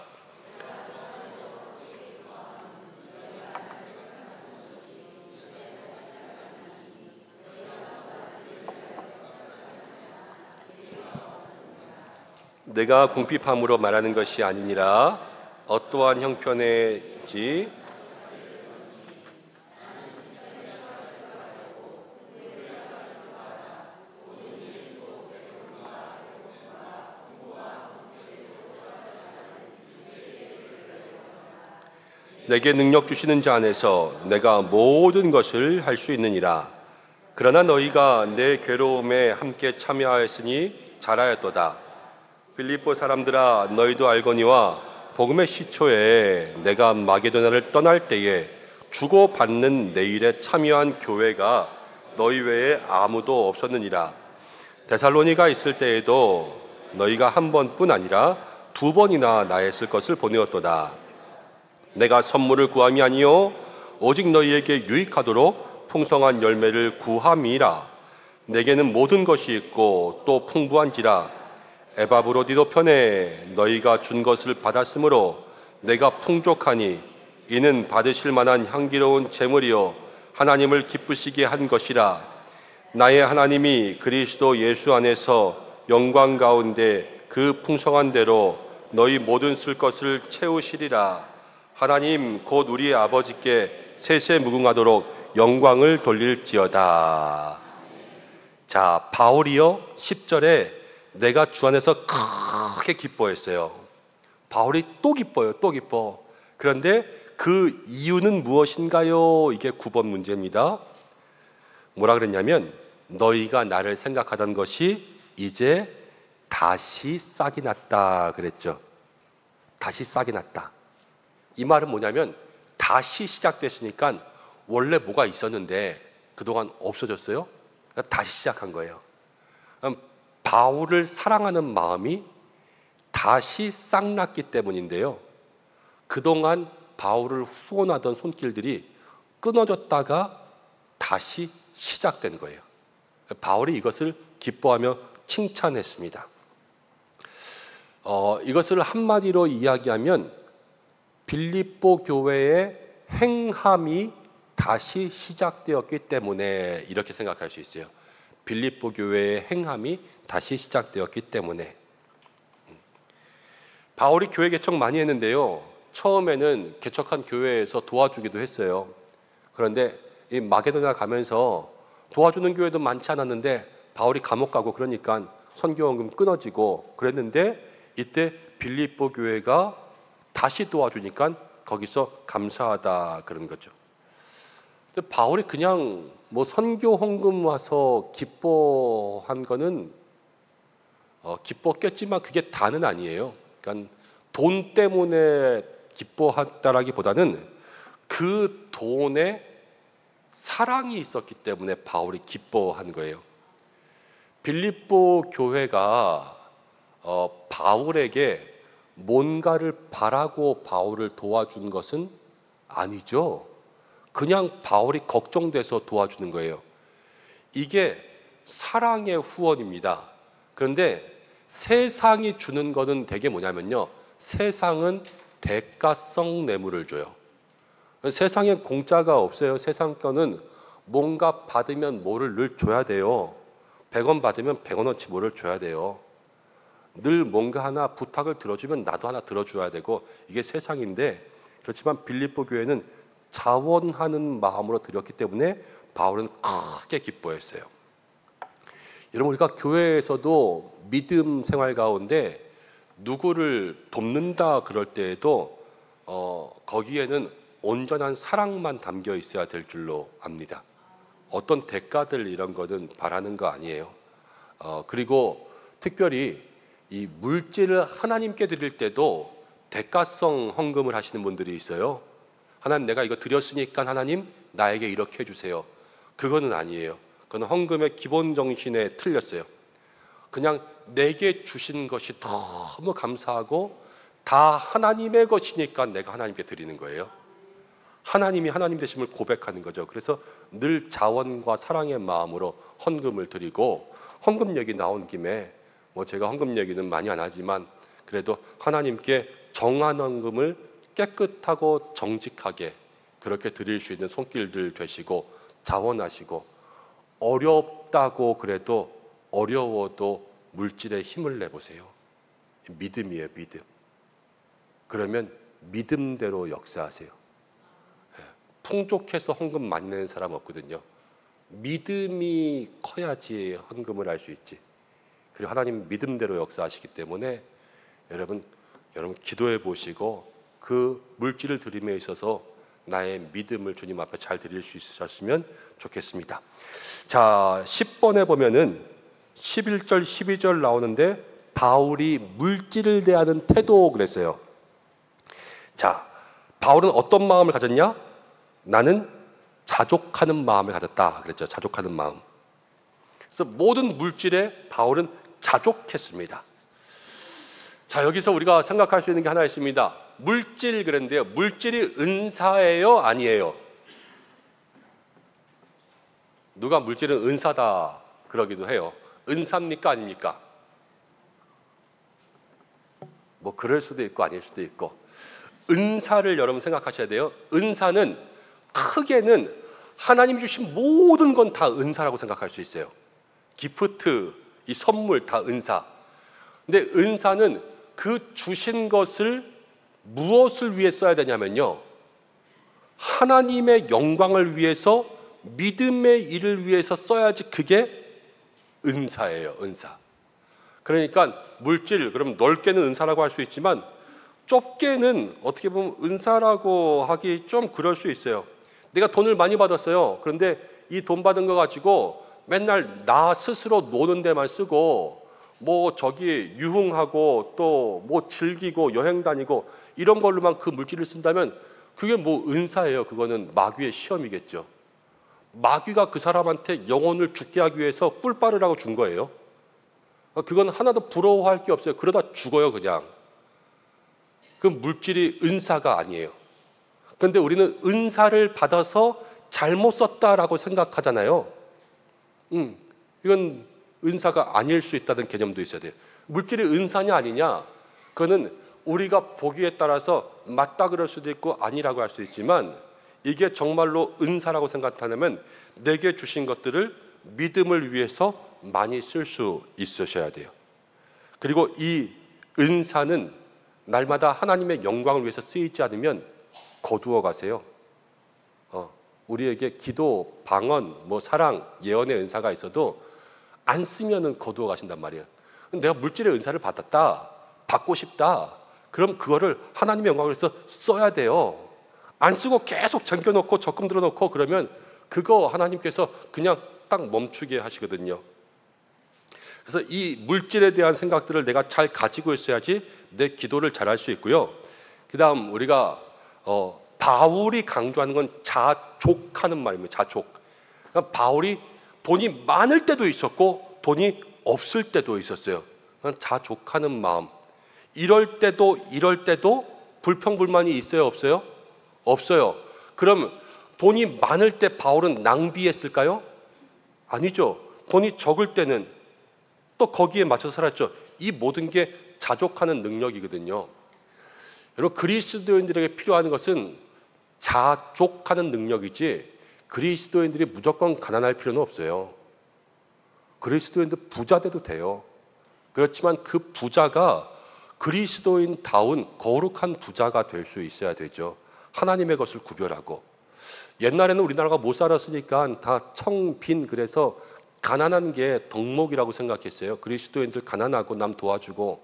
Speaker 3: 내가 궁핍함으로 말하는 것이 아니니라. 어떠한 형편에지 내게 능력 주시는 자 안에서 내가 모든 것을 할 수 있느니라. 그러나 너희가 내 괴로움에 함께 참여하였으니 잘하였도다. 빌립보 사람들아, 너희도 알거니와 복음의 시초에 내가 마게도냐를 떠날 때에 주고받는 내 일에 참여한 교회가 너희 외에 아무도 없었느니라. 데살로니가 있을 때에도 너희가 한 번뿐 아니라 두 번이나 나의 쓸 것을 보내었도다. 내가 선물을 구함이 아니요 오직 너희에게 유익하도록 풍성한 열매를 구함이라. 내게는 모든 것이 있고 또 풍부한지라. 에바브로디도 편에 너희가 준 것을 받았으므로 내가 풍족하니 이는 받으실 만한 향기로운 제물이요 하나님을 기쁘시게 한 것이라. 나의 하나님이 그리스도 예수 안에서 영광 가운데 그 풍성한 대로 너희 모든 쓸 것을 채우시리라. 하나님 곧 우리의 아버지께 세세무궁하도록 영광을 돌릴지어다. 자, 바울이요 10절에 내가 주 안에서 크게 기뻐했어요. 바울이 또 기뻐요. 또 기뻐. 그런데 그 이유는 무엇인가요? 이게 9번 문제입니다. 뭐라 그랬냐면 너희가 나를 생각하던 것이 이제 다시 싹이 났다 그랬죠. 다시 싹이 났다. 이 말은 뭐냐면 다시 시작됐으니까 원래 뭐가 있었는데 그동안 없어졌어요. 그러니까 다시 시작한 거예요. 바울을 사랑하는 마음이 다시 싹 났기 때문인데요, 그동안 바울을 후원하던 손길들이 끊어졌다가 다시 시작된 거예요. 바울이 이것을 기뻐하며 칭찬했습니다. 이것을 한마디로 이야기하면 빌립보 교회의 행함이 다시 시작되었기 때문에 이렇게 생각할 수 있어요. 빌립보 교회의 행함이 다시 시작되었기 때문에. 바울이 교회 개척 많이 했는데요, 처음에는 개척한 교회에서 도와주기도 했어요. 그런데 이 마게도냐 가면서 도와주는 교회도 많지 않았는데 바울이 감옥 가고 그러니까 선교원금 끊어지고 그랬는데, 이때 빌립보 교회가 다시 도와주니까 거기서 감사하다 그런 거죠. 근데 바울이 그냥 뭐 선교 헌금 와서 기뻐한 거는 기뻤겠지만 그게 다는 아니에요. 그러니까 돈 때문에 기뻐했다라기보다는 그 돈에 사랑이 있었기 때문에 바울이 기뻐한 거예요. 빌립보 교회가 바울에게 뭔가를 바라고 바울을 도와준 것은 아니죠. 그냥 바울이 걱정돼서 도와주는 거예요. 이게 사랑의 후원입니다. 그런데 세상이 주는 거는 되게 뭐냐면요, 세상은 대가성 뇌물을 줘요. 세상에 공짜가 없어요. 세상 거는 뭔가 받으면 뭐를 늘 줘야 돼요. 100원 받으면 100원어치 뭐를 줘야 돼요. 늘 뭔가 하나 부탁을 들어주면 나도 하나 들어줘야 되고, 이게 세상인데, 그렇지만 빌립보 교회는 자원하는 마음으로 드렸기 때문에 바울은 크게 기뻐했어요. 여러분, 우리가 교회에서도 믿음 생활 가운데 누구를 돕는다 그럴 때에도 거기에는 온전한 사랑만 담겨 있어야 될 줄로 압니다. 어떤 대가들 이런 거는 바라는 거 아니에요. 그리고 특별히 이 물질을 하나님께 드릴 때도 대가성 헌금을 하시는 분들이 있어요. 하나님, 내가 이거 드렸으니까 하나님 나에게 이렇게 해주세요. 그거는 아니에요. 그건 헌금의 기본 정신에 틀렸어요. 그냥 내게 주신 것이 너무 감사하고 다 하나님의 것이니까 내가 하나님께 드리는 거예요. 하나님이 하나님 되심을 고백하는 거죠. 그래서 늘 자원과 사랑의 마음으로 헌금을 드리고, 헌금 얘기 나온 김에 뭐 제가 헌금 얘기는 많이 안 하지만 그래도 하나님께 정한 헌금을 깨끗하고 정직하게 그렇게 드릴 수 있는 손길들 되시고 자원하시고, 어렵다고 그래도 어려워도 물질에 힘을 내보세요. 믿음이에요, 믿음. 그러면 믿음대로 역사하세요. 풍족해서 헌금 많이 내는 사람 없거든요. 믿음이 커야지 헌금을 할 수 있지. 그리고 하나님 믿음대로 역사하시기 때문에 여러분 기도해 보시고 그 물질을 드림에 있어서 나의 믿음을 주님 앞에 잘 드릴 수 있으셨으면 좋겠습니다. 자, 10번에 보면은 11절 12절 나오는데 바울이 물질을 대하는 태도 그랬어요. 자, 바울은 어떤 마음을 가졌냐? 나는 자족하는 마음을 가졌다 그랬죠. 자족하는 마음. 그래서 모든 물질에 바울은 자족했습니다. 자, 여기서 우리가 생각할 수 있는 게 하나 있습니다. 물질 그랬는데요, 물질이 은사예요, 아니에요? 누가 물질은 은사다 그러기도 해요. 은사입니까, 아닙니까? 뭐 그럴 수도 있고 아닐 수도 있고. 은사를 여러분 생각하셔야 돼요. 은사는 크게는 하나님 주신 모든 건 다 은사라고 생각할 수 있어요. 기프트, 이 선물 다 은사. 근데 은사는 그 주신 것을 무엇을 위해 써야 되냐면요, 하나님의 영광을 위해서, 믿음의 일을 위해서 써야지 그게 은사예요, 은사. 그러니까 물질, 그럼 넓게는 은사라고 할 수 있지만 좁게는 어떻게 보면 은사라고 하기 좀 그럴 수 있어요. 내가 돈을 많이 받았어요. 그런데 이 돈 받은 거 가지고 맨날 나 스스로 노는 데만 쓰고 뭐 저기 유흥하고 또 뭐 즐기고 여행 다니고 이런 걸로만 그 물질을 쓴다면 그게 뭐 은사예요. 그거는 마귀의 시험이겠죠. 마귀가 그 사람한테 영혼을 죽게 하기 위해서 꿀 빨으라고 준 거예요. 그건 하나도 부러워할 게 없어요. 그러다 죽어요, 그냥. 그 물질이 은사가 아니에요. 그런데 우리는 은사를 받아서 잘못 썼다라고 생각하잖아요. 이건 은사가 아닐 수 있다는 개념도 있어야 돼요. 물질이 은사냐 아니냐, 그거는 우리가 보기에 따라서 맞다 그럴 수도 있고 아니라고 할 수 있지만, 이게 정말로 은사라고 생각하면 내게 주신 것들을 믿음을 위해서 많이 쓸 수 있으셔야 돼요. 그리고 이 은사는 날마다 하나님의 영광을 위해서 쓰이지 않으면 거두어 가세요. 우리에게 기도, 방언, 사랑, 예언의 은사가 있어도 안 쓰면은 거두어 가신단 말이에요. 내가 물질의 은사를 받았다, 받고 싶다, 그럼 그거를 하나님의 영광을 위해서 써야 돼요. 안 쓰고 계속 잠겨놓고 적금 들어놓고 그러면 그거 하나님께서 그냥 딱 멈추게 하시거든요. 그래서 이 물질에 대한 생각들을 내가 잘 가지고 있어야지 내 기도를 잘할 수 있고요. 그 다음 우리가 바울이 강조하는 건 자족하는 말입니다. 자족. 그러니까 바울이 돈이 많을 때도 있었고 돈이 없을 때도 있었어요. 자족하는 마음. 이럴 때도 불평불만이 있어요, 없어요? 없어요. 그럼 돈이 많을 때 바울은 낭비했을까요? 아니죠. 돈이 적을 때는 또 거기에 맞춰서 살았죠. 이 모든 게 자족하는 능력이거든요. 여러분, 그리스도인들에게 필요한 것은 자족하는 능력이지 그리스도인들이 무조건 가난할 필요는 없어요. 그리스도인들 부자 돼도 돼요. 그렇지만 그 부자가 그리스도인다운 거룩한 부자가 될 수 있어야 되죠. 하나님의 것을 구별하고. 옛날에는 우리나라가 못 살았으니까 다 청빈, 그래서 가난한 게 덕목이라고 생각했어요. 그리스도인들 가난하고 남 도와주고.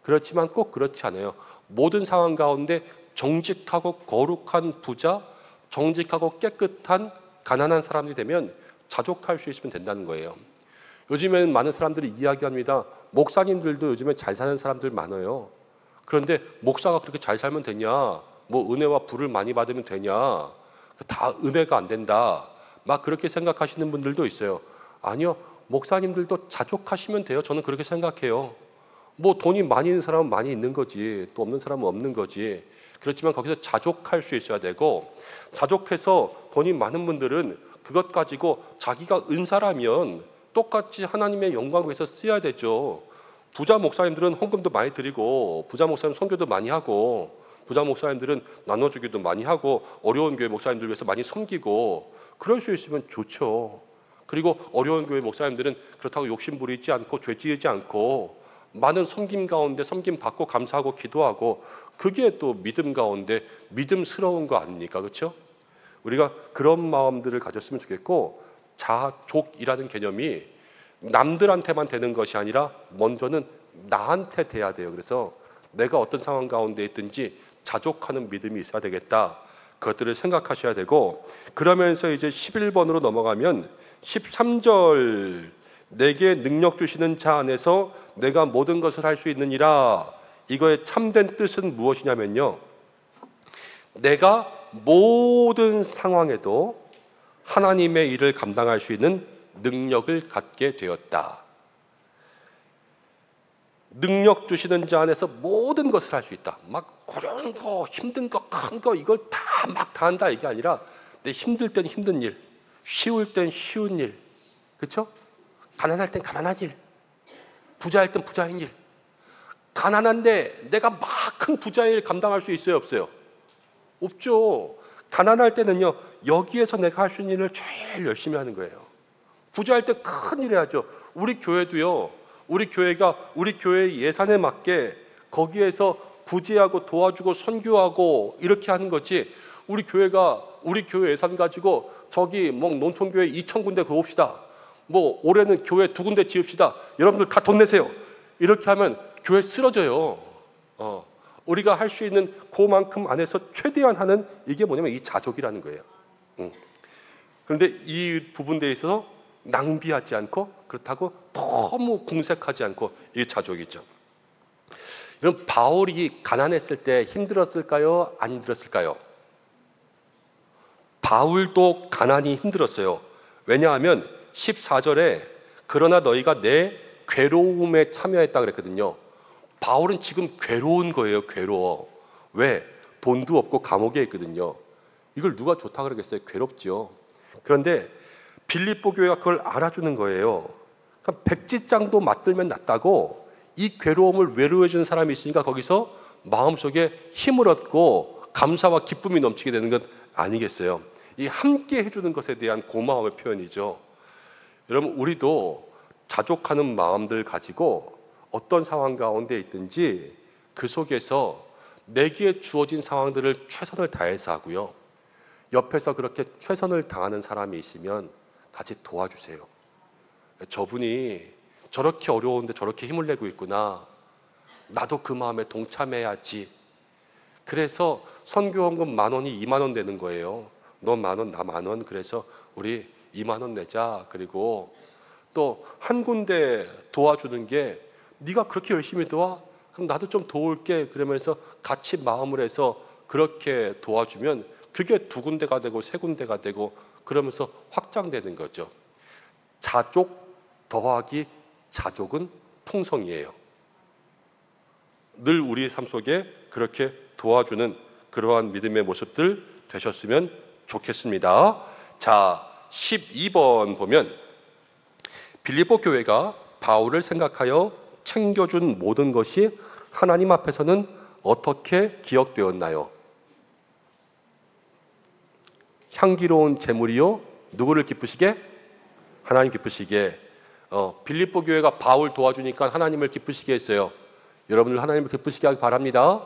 Speaker 3: 그렇지만 꼭 그렇지 않아요. 모든 상황 가운데 정직하고 거룩한 부자, 정직하고 깨끗한 가난한 사람이 되면 자족할 수 있으면 된다는 거예요. 요즘에는 많은 사람들이 이야기합니다. 목사님들도 요즘에 잘 사는 사람들 많아요. 그런데 목사가 그렇게 잘 살면 되냐? 은혜와 부를 많이 받으면 되냐? 다 은혜가 안 된다. 막 그렇게 생각하시는 분들도 있어요. 아니요, 목사님들도 자족하시면 돼요. 저는 그렇게 생각해요. 돈이 많이 있는 사람은 많이 있는 거지, 또 없는 사람은 없는 거지. 그렇지만 거기서 자족할 수 있어야 되고, 자족해서 돈이 많은 분들은 그것 가지고 자기가 은사라면 똑같이 하나님의 영광을 위해서 써야 되죠. 부자 목사님들은 헌금도 많이 드리고, 부자 목사님 선교도 많이 하고, 부자 목사님들은 나눠주기도 많이 하고, 어려운 교회 목사님들 위해서 많이 섬기고, 그럴 수 있으면 좋죠. 그리고 어려운 교회 목사님들은 그렇다고 욕심 부리지 않고 죄 지으지 않고 많은 섬김 가운데 섬김 받고 감사하고 기도하고, 그게 또 믿음 가운데 믿음스러운 거 아닙니까? 그렇죠? 우리가 그런 마음들을 가졌으면 좋겠고, 자족이라는 개념이 남들한테만 되는 것이 아니라 먼저는 나한테 돼야 돼요. 그래서 내가 어떤 상황 가운데 있든지 자족하는 믿음이 있어야 되겠다. 그것들을 생각하셔야 되고, 그러면서 이제 11번으로 넘어가면 13절, 내게 능력 주시는 자 안에서 내가 모든 것을 할 수 있느니라. 이거의 참된 뜻은 무엇이냐면요, 내가 모든 상황에도 하나님의 일을 감당할 수 있는 능력을 갖게 되었다. 능력 주시는 자 안에서 모든 것을 할 수 있다. 막 어려운 거, 힘든 거, 큰 거, 이걸 다 한다 이게 아니라, 내 힘들 땐 힘든 일, 쉬울 땐 쉬운 일, 그렇죠? 가난할 땐 가난한 일, 부자일 땐 부자인 일. 가난한데 내가 막 큰 부자의 일 감당할 수 있어요, 없어요? 없죠. 가난할 때는요, 여기에서 내가 할 수 있는 일을 제일 열심히 하는 거예요. 부자일 때 큰 일 해야죠. 우리 교회도요, 우리 교회 예산에 맞게 거기에서 구제하고 도와주고 선교하고 이렇게 하는 거지, 우리 교회 예산 가지고 저기 농촌교회 2,000군데 그읍시다, 올해는 교회 2군데 지읍시다, 여러분들 다 돈 내세요, 이렇게 하면 교회 쓰러져요. 우리가 할 수 있는 그만큼 안에서 최대한 하는, 이게 뭐냐면 이 자족이라는 거예요. 그런데 이 부분에 있어서 낭비하지 않고, 그렇다고 너무 궁색하지 않고, 이 자족이죠. 그럼 바울이 가난했을 때 힘들었을까요? 안 힘들었을까요? 바울도 가난이 힘들었어요. 왜냐하면 14절에 그러나 너희가 내 괴로움에 참여했다 그랬거든요. 바울은 지금 괴로운 거예요. 괴로워. 왜? 돈도 없고 감옥에 있거든요. 이걸 누가 좋다 그러겠어요? 괴롭죠. 그런데 빌립보 교회가 그걸 알아주는 거예요. 그러니까 백지장도 맞들면 낫다고, 이 괴로움을 외로워해 주는 사람이 있으니까 거기서 마음속에 힘을 얻고 감사와 기쁨이 넘치게 되는 것 아니겠어요? 이 함께 해주는 것에 대한 고마움의 표현이죠. 여러분, 우리도 자족하는 마음들 가지고 어떤 상황 가운데 있든지 그 속에서 내게 주어진 상황들을 최선을 다해서 하고요, 옆에서 그렇게 최선을 다하는 사람이 있으면 같이 도와주세요. 저분이 저렇게 어려운데 저렇게 힘을 내고 있구나, 나도 그 마음에 동참해야지. 그래서 선교원금 10,000원이 20,000원 되는 거예요. 너 10,000원, 나 10,000원. 그래서 우리 20,000원 내자. 그리고 또 한 군데 도와주는 게, 네가 그렇게 열심히 도와? 그럼 나도 좀 도울게. 그러면서 같이 마음을 해서 그렇게 도와주면 그게 2군데가 되고 3군데가 되고 그러면서 확장되는 거죠. 자족 더하기 자족은 풍성이에요. 늘 우리 삶 속에 그렇게 도와주는 그러한 믿음의 모습들 되셨으면 좋겠습니다. 자, 12번 보면 빌립보 교회가 바울을 생각하여 챙겨준 모든 것이 하나님 앞에서는 어떻게 기억되었나요? 향기로운 제물이요, 누구를 기쁘시게? 하나님 기쁘시게. 빌립보 교회가 바울 도와주니까 하나님을 기쁘시게 했어요. 여러분들 하나님을 기쁘시게 하기 바랍니다.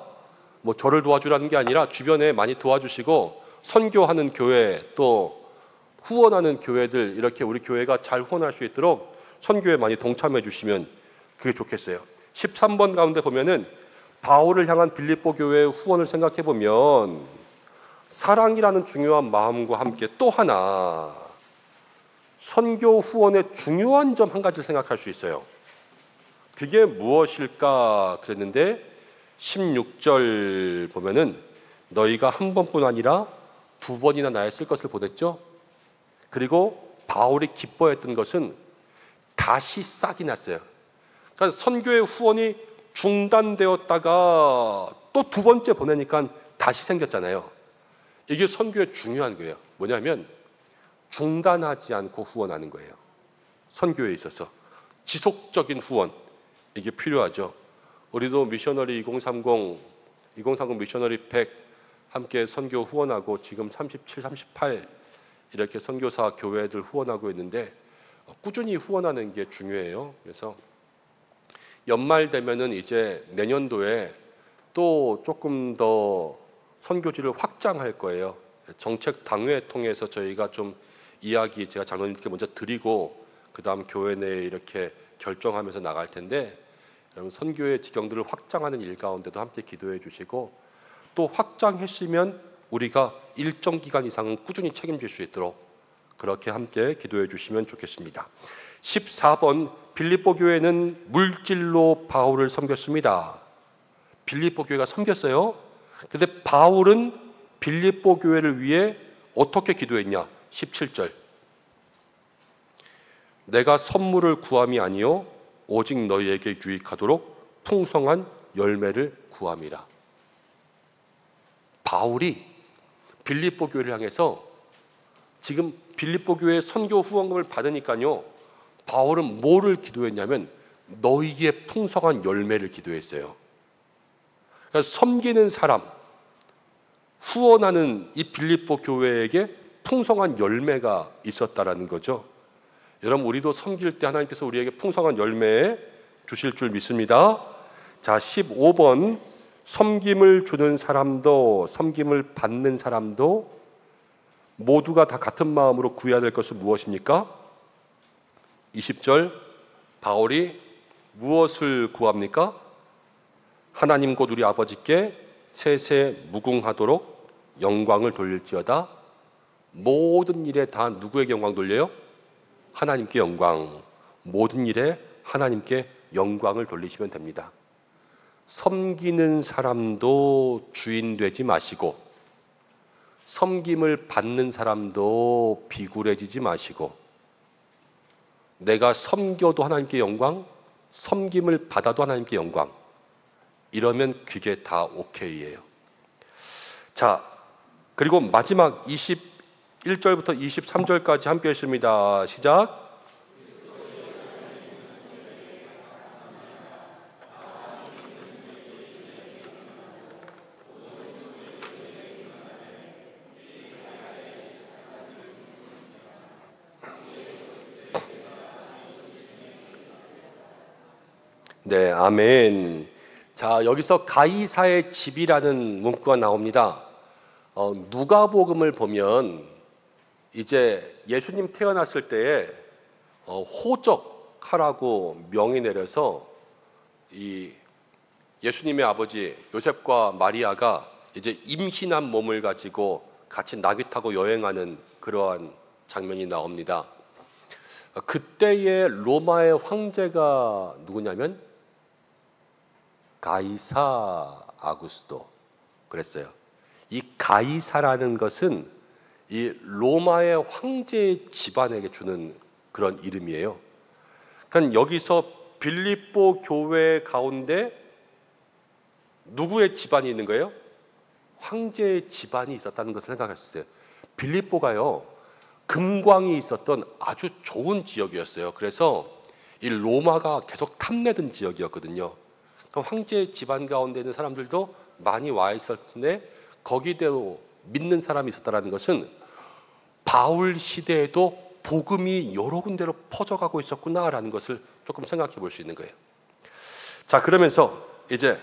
Speaker 3: 뭐 저를 도와주라는 게 아니라 주변에 많이 도와주시고 선교하는 교회, 또 후원하는 교회들, 이렇게 우리 교회가 잘 후원할 수 있도록 선교에 많이 동참해 주시면 그게 좋겠어요. 13번 가운데 보면은 바울을 향한 빌립보 교회의 후원을 생각해 보면 사랑이라는 중요한 마음과 함께 또 하나 선교 후원의 중요한 점 한 가지를 생각할 수 있어요. 그게 무엇일까 그랬는데 16절 보면은 너희가 한 번뿐 아니라 2번이나 나의 쓸 것을 보냈죠. 그리고 바울이 기뻐했던 것은 다시 싹이 났어요. 그러니까 선교의 후원이 중단되었다가 또 2번째 보내니까 다시 생겼잖아요. 이게 선교의 중요한 거예요. 뭐냐면 중단하지 않고 후원하는 거예요. 선교에 있어서 지속적인 후원, 이게 필요하죠. 우리도 미셔너리 2030 미셔너리 100 함께 선교 후원하고 지금 37, 38 이렇게 선교사 교회들 후원하고 있는데 꾸준히 후원하는 게 중요해요. 그래서 연말 되면은 이제 내년도에 또 조금 더 선교지를 확장할 거예요. 정책 당회 통해서 저희가 좀 이야기 제가 장로님께 먼저 드리고 그 다음 교회 내에 이렇게 결정하면서 나갈 텐데, 여러분 선교의 지경들을 확장하는 일 가운데도 함께 기도해 주시고, 또 확장했으면 우리가 일정 기간 이상은 꾸준히 책임질 수 있도록 그렇게 함께 기도해 주시면 좋겠습니다. 14번 빌립보 교회는 물질로 바울을 섬겼습니다. 빌립보 교회가 섬겼어요. 그런데 바울은 빌립보 교회를 위해 어떻게 기도했냐? 17절 내가 선물을 구함이 아니요 오직 너희에게 유익하도록 풍성한 열매를 구함이라. 바울이 빌립보 교회를 향해서 지금 빌립보 교회 선교 후원금을 받으니까요, 바울은 뭐를 기도했냐면 너희의 풍성한 열매를 기도했어요. 그러니까 섬기는 사람, 후원하는 이 빌립보 교회에게 풍성한 열매가 있었다라는 거죠. 여러분, 우리도 섬길 때 하나님께서 우리에게 풍성한 열매 주실 줄 믿습니다. 자, 15번 섬김을 주는 사람도 섬김을 받는 사람도 모두가 다 같은 마음으로 구해야 될 것은 무엇입니까? 20절 바울이 무엇을 구합니까? 하나님 곧 우리 아버지께 세세 무궁하도록 영광을 돌릴지어다. 모든 일에 다 누구에게 영광 돌려요? 하나님께 영광. 모든 일에 하나님께 영광을 돌리시면 됩니다. 섬기는 사람도 주인 되지 마시고, 섬김을 받는 사람도 비굴해지지 마시고, 내가 섬겨도 하나님께 영광, 섬김을 받아도 하나님께 영광, 이러면 그게 다 오케이예요. 자, 그리고 마지막 21절부터 23절까지 함께 했습니다. 시작. 네, 아멘. 자, 여기서 가이사의 집이라는 문구가 나옵니다. 누가복음을 보면 이제 예수님 태어났을 때에 호적하라고 명이 내려서 이 예수님의 아버지 요셉과 마리아가 이제 임신한 몸을 가지고 같이 나귀 타고 여행하는 그러한 장면이 나옵니다. 그때의 로마의 황제가 누구냐면 가이사 아구스도 그랬어요. 이 가이사라는 것은 이 로마의 황제 집안에게 주는 그런 이름이에요. 그러니까 여기서 빌립보 교회 가운데 누구의 집안이 있는 거예요? 황제의 집안이 있었다는 것을 생각하셨어요. 빌립보가요, 금광이 있었던 아주 좋은 지역이었어요. 그래서 이 로마가 계속 탐내던 지역이었거든요. 그럼 황제 집안 가운데 있는 사람들도 많이 와 있었는데 거기대로 믿는 사람이 있었다는 것은 바울 시대에도 복음이 여러 군데로 퍼져가고 있었구나라는 것을 조금 생각해 볼 수 있는 거예요. 자, 그러면서 이제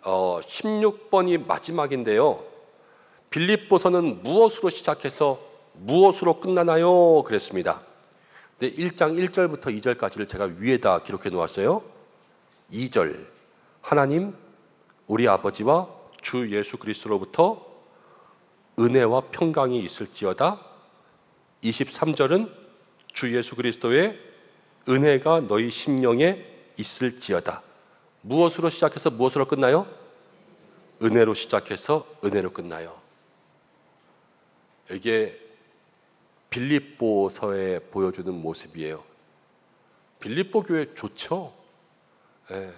Speaker 3: 16번이 마지막인데요. 빌립보서는 무엇으로 시작해서 무엇으로 끝나나요? 그랬습니다. 근데 1장 1절부터 2절까지를 제가 위에다 기록해 놓았어요. 2절, 하나님 우리 아버지와 주 예수 그리스도로부터 은혜와 평강이 있을지어다. 23절은 주 예수 그리스도의 은혜가 너희 심령에 있을지어다. 무엇으로 시작해서 무엇으로 끝나요? 은혜로 시작해서 은혜로 끝나요. 이게 빌립보서에 보여주는 모습이에요. 빌립보 교회 좋죠? 예.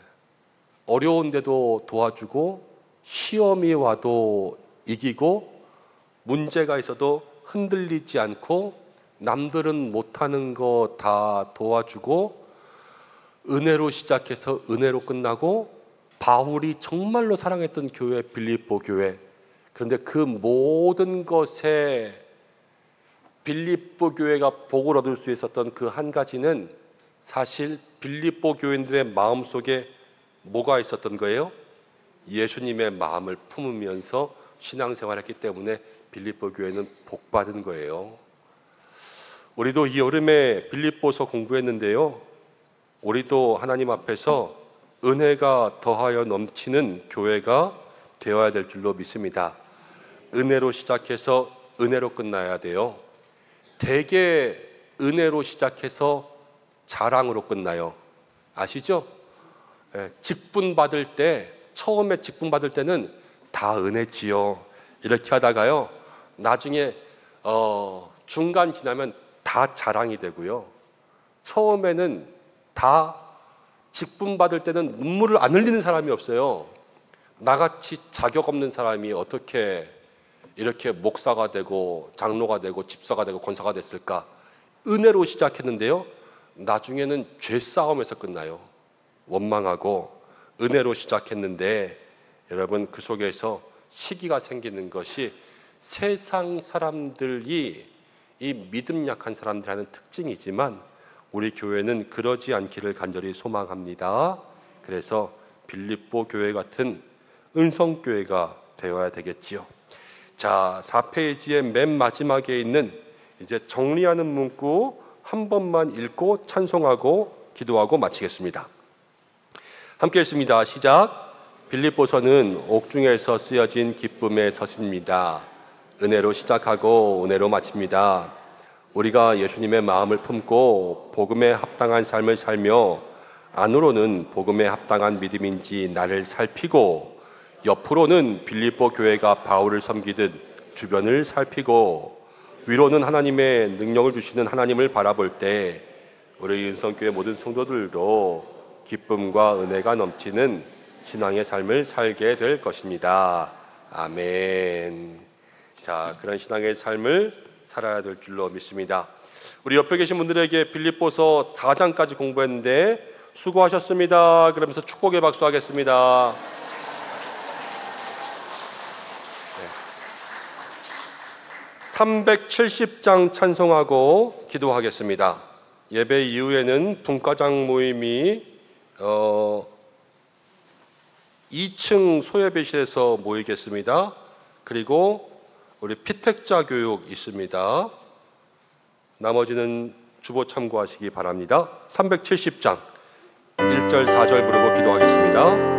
Speaker 3: 어려운데도 도와주고 시험이 와도 이기고 문제가 있어도 흔들리지 않고 남들은 못하는 거 다 도와주고 은혜로 시작해서 은혜로 끝나고 바울이 정말로 사랑했던 교회 빌립보 교회. 그런데 그 모든 것에 빌립보 교회가 복을 얻을 수 있었던 그 한 가지는 사실 빌립보 교인들의 마음속에 뭐가 있었던 거예요? 예수님의 마음을 품으면서 신앙생활했기 때문에 빌립보 교회는 복받은 거예요. 우리도 이 여름에 빌립보서 공부했는데요, 우리도 하나님 앞에서 은혜가 더하여 넘치는 교회가 되어야 될 줄로 믿습니다. 은혜로 시작해서 은혜로 끝나야 돼요. 대개 은혜로 시작해서 자랑으로 끝나요. 아시죠? 직분 받을 때, 처음에 직분 받을 때는 다 은혜지요 이렇게 하다가요, 나중에 중간 지나면 다 자랑이 되고요. 처음에는 다 직분 받을 때는 눈물을 안 흘리는 사람이 없어요. 나같이 자격 없는 사람이 어떻게 이렇게 목사가 되고 장로가 되고 집사가 되고 권사가 됐을까? 은혜로 시작했는데요, 나중에는 죄싸움에서 끝나요. 원망하고. 은혜로 시작했는데 여러분, 그 속에서 시기가 생기는 것이 세상 사람들이 이 믿음 약한 사람들 하는 특징이지만 우리 교회는 그러지 않기를 간절히 소망합니다. 그래서 빌립보 교회 같은 은성교회가 되어야 되겠지요. 자, 4페이지의 맨 마지막에 있는 이제 정리하는 문구 한 번만 읽고 찬송하고 기도하고 마치겠습니다. 함께 읽습니다. 시작. 빌립보서는 옥중에서 쓰여진 기쁨의 서신입니다. 은혜로 시작하고 은혜로 마칩니다. 우리가 예수님의 마음을 품고 복음에 합당한 삶을 살며 안으로는 복음에 합당한 믿음인지 나를 살피고 옆으로는 빌립보 교회가 바울을 섬기듯 주변을 살피고 위로는 하나님의 능력을 주시는 하나님을 바라볼 때 우리 은성교회 모든 성도들도 기쁨과 은혜가 넘치는 신앙의 삶을 살게 될 것입니다. 아멘. 자, 그런 신앙의 삶을 살아야 될 줄로 믿습니다. 우리 옆에 계신 분들에게 빌립보서 4장까지 공부했는데 수고하셨습니다. 그러면서 축복의 박수 하겠습니다. 370장 찬송하고 기도하겠습니다. 예배 이후에는 분과장 모임이 2층 소예배실에서 모이겠습니다. 그리고 우리 피택자 교육 있습니다. 나머지는 주보 참고하시기 바랍니다. 370장 1절 4절 부르고 기도하겠습니다.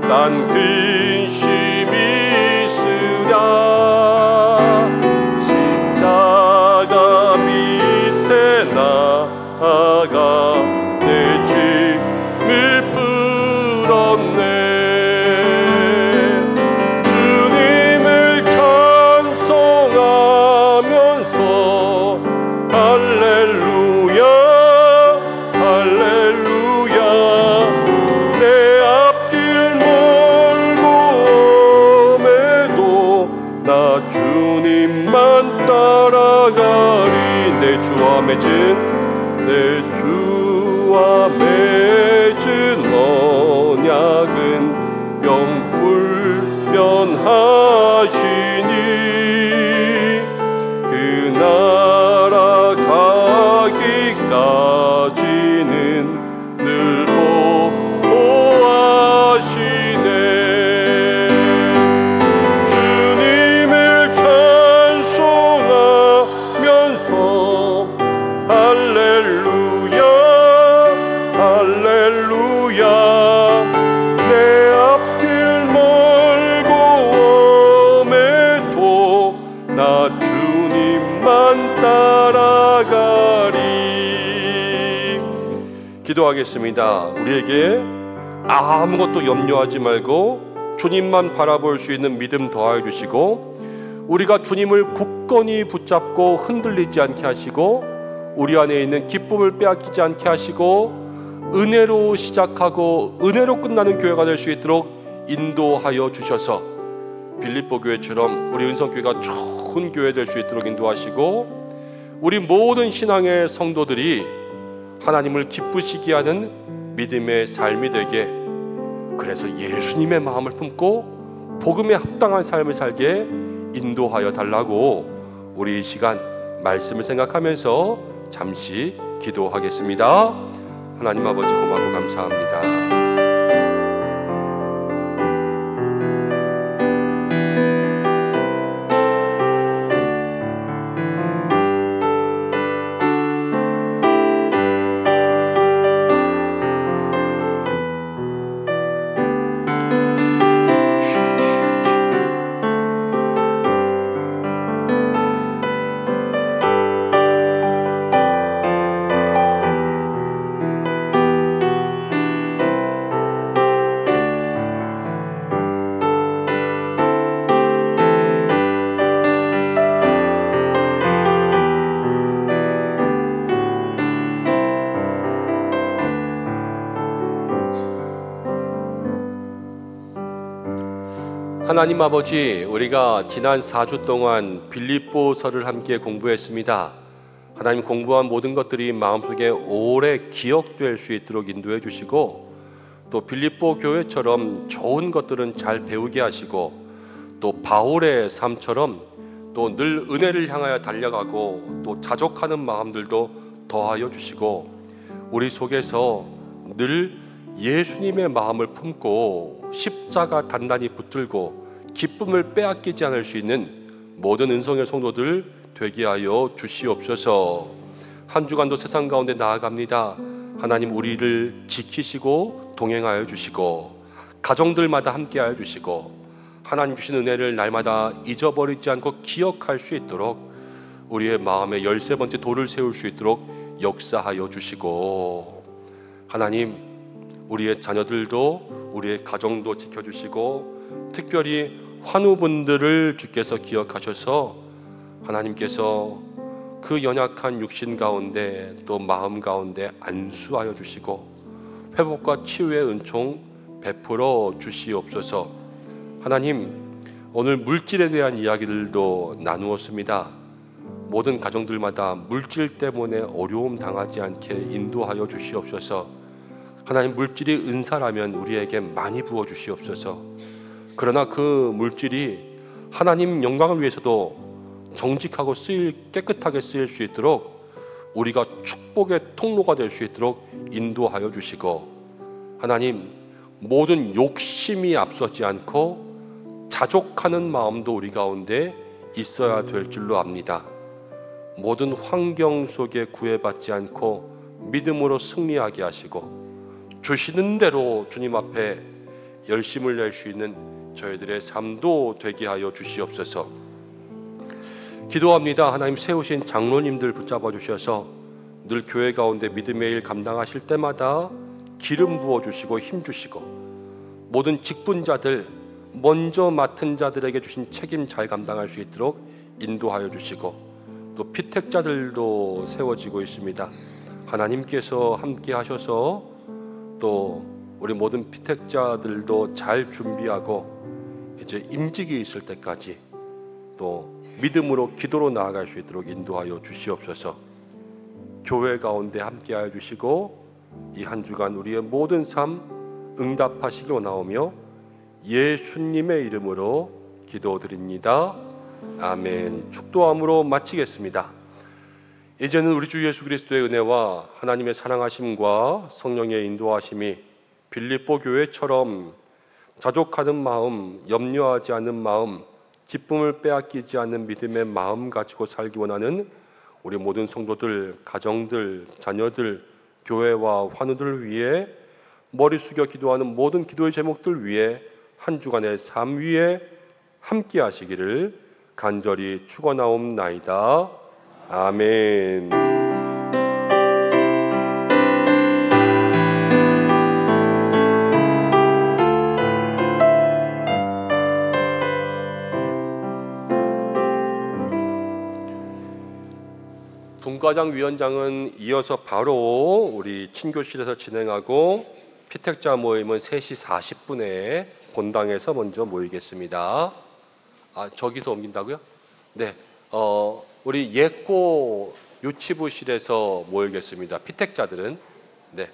Speaker 3: 난 근심이 있으랴 십자가 밑에 나아가 내 짐을 풀었네. 주님을 찬송하면서 할렐루야 할렐루야 내 앞길 나 주님만 따라가리. 내 주와 맺은 언약은 영불변하시니 그 나라 가기까지는 늘 보호하시네. 할렐루야 할렐루야 내 앞길 멀고 험해도 나 주님만 따라가리. 기도하겠습니다. 우리에게 아무것도 염려하지 말고 주님만 바라볼 수 있는 믿음 더하여 주시고, 우리가 주님을 굳건히 붙잡고 흔들리지 않게 하시고, 우리 안에 있는 기쁨을 빼앗기지 않게 하시고, 은혜로 시작하고 은혜로 끝나는 교회가 될 수 있도록 인도하여 주셔서 빌립보 교회처럼 우리 은성교회가 좋은 교회 될 수 있도록 인도하시고, 우리 모든 신앙의 성도들이 하나님을 기쁘시게 하는 믿음의 삶이 되게, 그래서 예수님의 마음을 품고 복음에 합당한 삶을 살게 인도하여 달라고 우리 이 시간 말씀을 생각하면서 잠시 기도하겠습니다. 하나님 아버지 고맙고 감사합니다. 하나님 아버지, 우리가 지난 4주 동안 빌립보서를 함께 공부했습니다. 하나님, 공부한 모든 것들이 마음속에 오래 기억될 수 있도록 인도해 주시고, 또 빌립보 교회처럼 좋은 것들은 잘 배우게 하시고, 또 바울의 삶처럼 또 늘 은혜를 향하여 달려가고 또 자족하는 마음들도 더하여 주시고, 우리 속에서 늘 예수님의 마음을 품고 십자가 단단히 붙들고 기쁨을 빼앗기지 않을 수 있는 모든 은성의 성도들 되게 하여 주시옵소서. 한 주간도 세상 가운데 나아갑니다. 하나님, 우리를 지키시고 동행하여 주시고 가정들마다 함께하여 주시고, 하나님 주신 은혜를 날마다 잊어버리지 않고 기억할 수 있도록 우리의 마음에 13번째 돌을 세울 수 있도록 역사하여 주시고, 하나님, 우리의 자녀들도 우리의 가정도 지켜주시고, 특별히 환우분들을 주께서 기억하셔서 하나님께서 그 연약한 육신 가운데 또 마음 가운데 안수하여 주시고 회복과 치유의 은총 베풀어 주시옵소서. 하나님, 오늘 물질에 대한 이야기들도 나누었습니다. 모든 가정들마다 물질 때문에 어려움 당하지 않게 인도하여 주시옵소서. 하나님, 물질이 은사라면 우리에게 많이 부어 주시옵소서. 그러나 그 물질이 하나님 영광을 위해서도 정직하고 깨끗하게 쓰일 수 있도록 우리가 축복의 통로가 될 수 있도록 인도하여 주시고, 하나님, 모든 욕심이 앞서지 않고 자족하는 마음도 우리 가운데 있어야 될 줄로 압니다. 모든 환경 속에 구애받지 않고 믿음으로 승리하게 하시고, 주시는 대로 주님 앞에 열심을 낼 수 있는 저희들의 삶도 되게 하여 주시옵소서. 기도합니다. 하나님, 세우신 장로님들 붙잡아 주셔서 늘 교회 가운데 믿음의 일 감당하실 때마다 기름 부어 주시고 힘 주시고, 모든 직분자들, 먼저 맡은 자들에게 주신 책임 잘 감당할 수 있도록 인도하여 주시고, 또 피택자들도 세워지고 있습니다. 하나님께서 함께 하셔서 또 우리 모든 피택자들도 잘 준비하고 이제 임직이 있을 때까지 또 믿음으로 기도로 나아갈 수 있도록 인도하여 주시옵소서. 교회 가운데 함께하여 주시고 이 한 주간 우리의 모든 삶 응답하시기 원하오며 예수님의 이름으로 기도드립니다. 아멘. 축도함으로 마치겠습니다. 이제는 우리 주 예수 그리스도의 은혜와 하나님의 사랑하심과 성령의 인도하심이 빌립보 교회처럼 자족하는 마음, 염려하지 않는 마음, 기쁨을 빼앗기지 않는 믿음의 마음 가지고 살기 원하는 우리 모든 성도들, 가정들, 자녀들, 교회와 환우들을 위해 머리 숙여 기도하는 모든 기도의 제목들 위해 한 주간의 삶 위에 함께 하시기를 간절히 축원하옵나이다. 아멘. 분과장 위원장은 이어서 바로 우리 친교실에서 진행하고, 피택자 모임은 3시 40분에 본당에서 먼저 모이겠습니다. 저기서 옮긴다고요? 네. 우리 예고 유치부실에서 모이겠습니다. 피택자들은. 네.